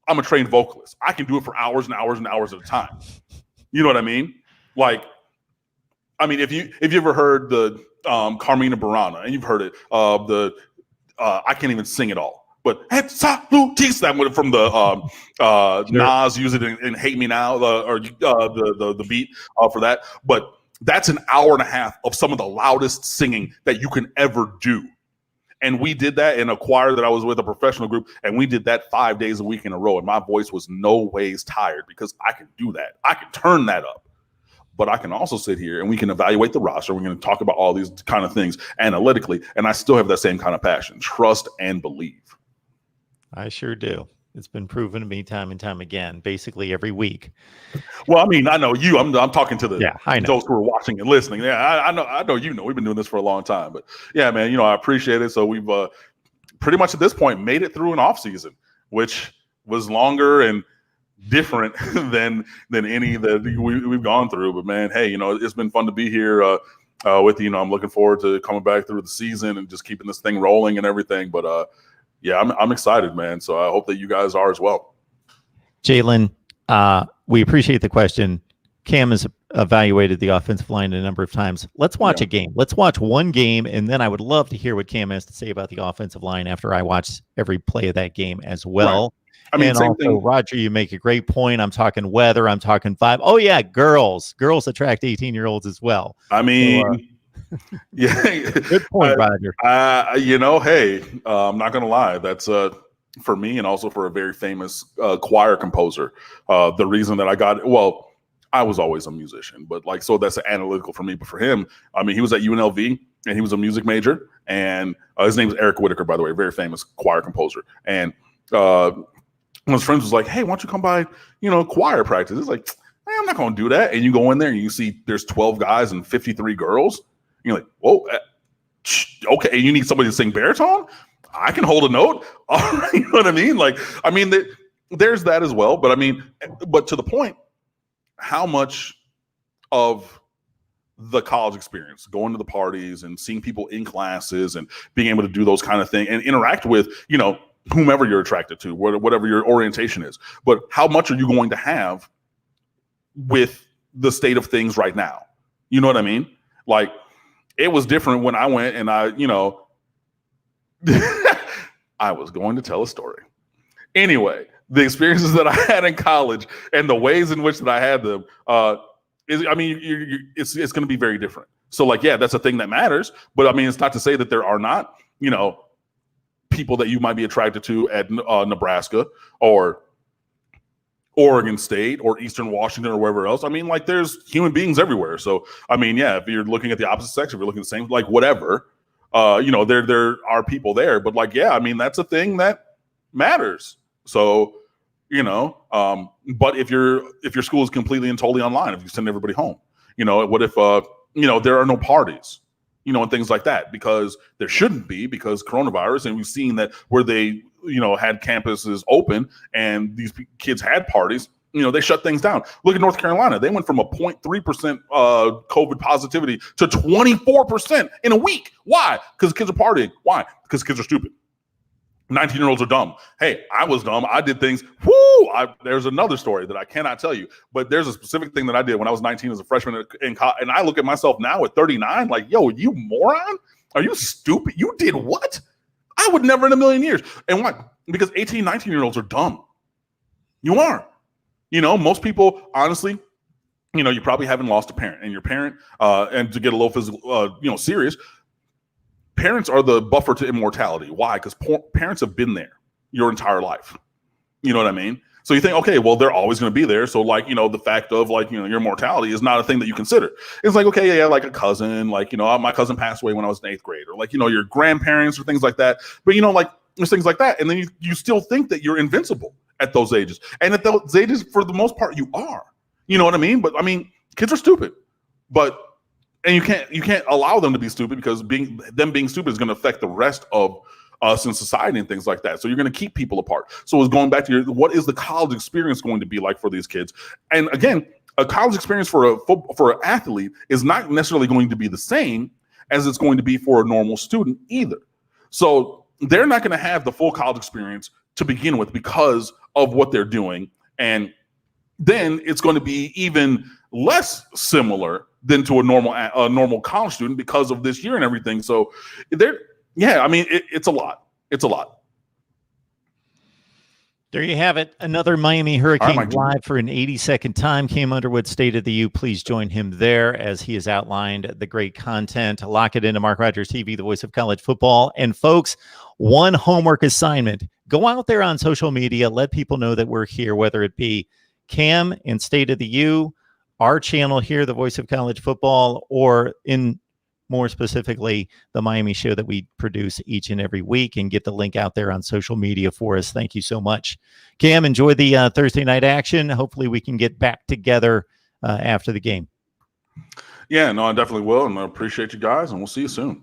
I'm a trained vocalist, I can do it for hours and hours and hours at a time. You know what I mean? Like, I mean, if you ever heard the Carmina Burana, and you've heard it, I can't even sing it all. But salutes, that one from the sure. Nas use it in "Hate Me Now" or the beat for that. But that's an hour and a half of some of the loudest singing that you can ever do. And we did that in a choir that I was with, a professional group, and we did that 5 days a week in a row. And my voice was no ways tired because I can do that. I can turn that up. But I can also sit here and we can evaluate the roster. We're going to talk about all these kind of things analytically, and I still have that same kind of passion, trust, and believe.
I sure do. It's been proven to me time and time again, basically every week.
Well, I mean, I know you. I'm talking to those who are watching and listening. Yeah, I know. You know, we've been doing this for a long time. But yeah, man, you know, I appreciate it. So we've pretty much at this point made it through an off season, which was longer and different than any that we've gone through. But man, hey, you know, it's been fun to be here with you. You know, I'm looking forward to coming back through the season and just keeping this thing rolling and everything. But yeah, I'm excited, man. So I hope that you guys are as well.
Jalen, we appreciate the question. Cam has evaluated the offensive line a number of times. Let's watch a game. Let's watch one game, and then I would love to hear what Cam has to say about the offensive line after I watch every play of that game as well. Right.
I mean,
and
same
also,
thing.
Roger, you make a great point. I'm talking weather. I'm talking vibe. Oh, yeah, girls. Girls attract 18-year-olds as well.
I mean... yeah,
good point, Roger.
You know, hey, I'm not gonna lie. That's for me, and also for a very famous choir composer. The reason that I was always a musician, but like, so that's analytical for me. But for him, I mean, he was at UNLV and he was a music major, and his name is Eric Whitaker, by the way, very famous choir composer. And one of his friends was like, "Hey, why don't you come by, you know, choir practice?" It's like, "Man, I'm not gonna do that." And you go in there and you see there's 12 guys and 53 girls. You're like, whoa, okay. You need somebody to sing baritone? I can hold a note. All right, you know what I mean? Like, I mean, there's that as well. But I mean, but to the point, how much of the college experience, going to the parties and seeing people in classes and being able to do those kind of things and interact with, you know, whomever you're attracted to, whatever your orientation is. But how much are you going to have with the state of things right now? You know what I mean? Like, it was different when I went and I, you know, I was going to tell a story. Anyway, the experiences that I had in college and the ways in which that I had them, it's going to be very different. So like, yeah, that's a thing that matters. But I mean, it's not to say that there are not, you know, people that you might be attracted to at Nebraska or Oregon State or Eastern Washington or wherever else. I mean, like, there's human beings everywhere. So, I mean, yeah, if you're looking at the opposite sex, if you're looking at the same, like, whatever, you know, there are people there. But like, yeah, I mean, that's a thing that matters. So, you know, but if your school is completely and totally online, if you send everybody home, you know, what if, you know, there are no parties, you know, and things like that, because there shouldn't be, because coronavirus, and we've seen that where they, you know, had campuses open and these kids had parties, you know, they shut things down. Look at North Carolina. They went from a 0.3% COVID positivity to 24% in a week. Why? Because kids are partying. Why? Because kids are stupid. 19-year-olds are dumb. Hey, I was dumb. I did things. There's another story that I cannot tell you, but there's a specific thing that I did when I was 19 as a freshman in college, and I look at myself now at 39 like, yo, you moron? Are you stupid? You did what? I would never in a million years. And why? Because 18, 19-year-olds are dumb. You are. You know, most people, honestly, you know, you probably haven't lost a parent, and your parent, and to get a little physical, you know, serious, parents are the buffer to immortality. Why? Because parents have been there your entire life. You know what I mean? So you think, okay, well, they're always going to be there. So like, you know, the fact of like, you know, your mortality is not a thing that you consider. It's like, okay, yeah, like a cousin, like, you know, my cousin passed away when I was in 8th grade, or like, you know, your grandparents or things like that. But, you know, like there's things like that. And then you still think that you're invincible at those ages. And at those ages, for the most part, you are. You know what I mean? But I mean, kids are stupid. But and you can't allow them to be stupid, because being stupid is going to affect the rest of us in society and things like that. So you're going to keep people apart. So it's going back to what is the college experience going to be like for these kids? And again, a college experience for an athlete is not necessarily going to be the same as it's going to be for a normal student either. So they're not going to have the full college experience to begin with because of what they're doing. And then it's going to be even less similar than to a normal college student because of this year and everything. So it's a lot. It's a lot.
There you have it. Another Miami Hurricane
right,
live for an 82nd time. Cam Underwood, State of the U. Please join him there as he has outlined the great content. Lock it into Mark Rogers TV, the voice of college football. And folks, one homework assignment. Go out there on social media. Let people know that we're here, whether it be Cam and State of the U, our channel here, the voice of college football, or in more specifically, the Miami show that we produce each and every week, and get the link out there on social media for us. Thank you so much. Cam, enjoy the Thursday night action. Hopefully we can get back together after the game.
Yeah, no, I definitely will. And I appreciate you guys, and we'll see you soon.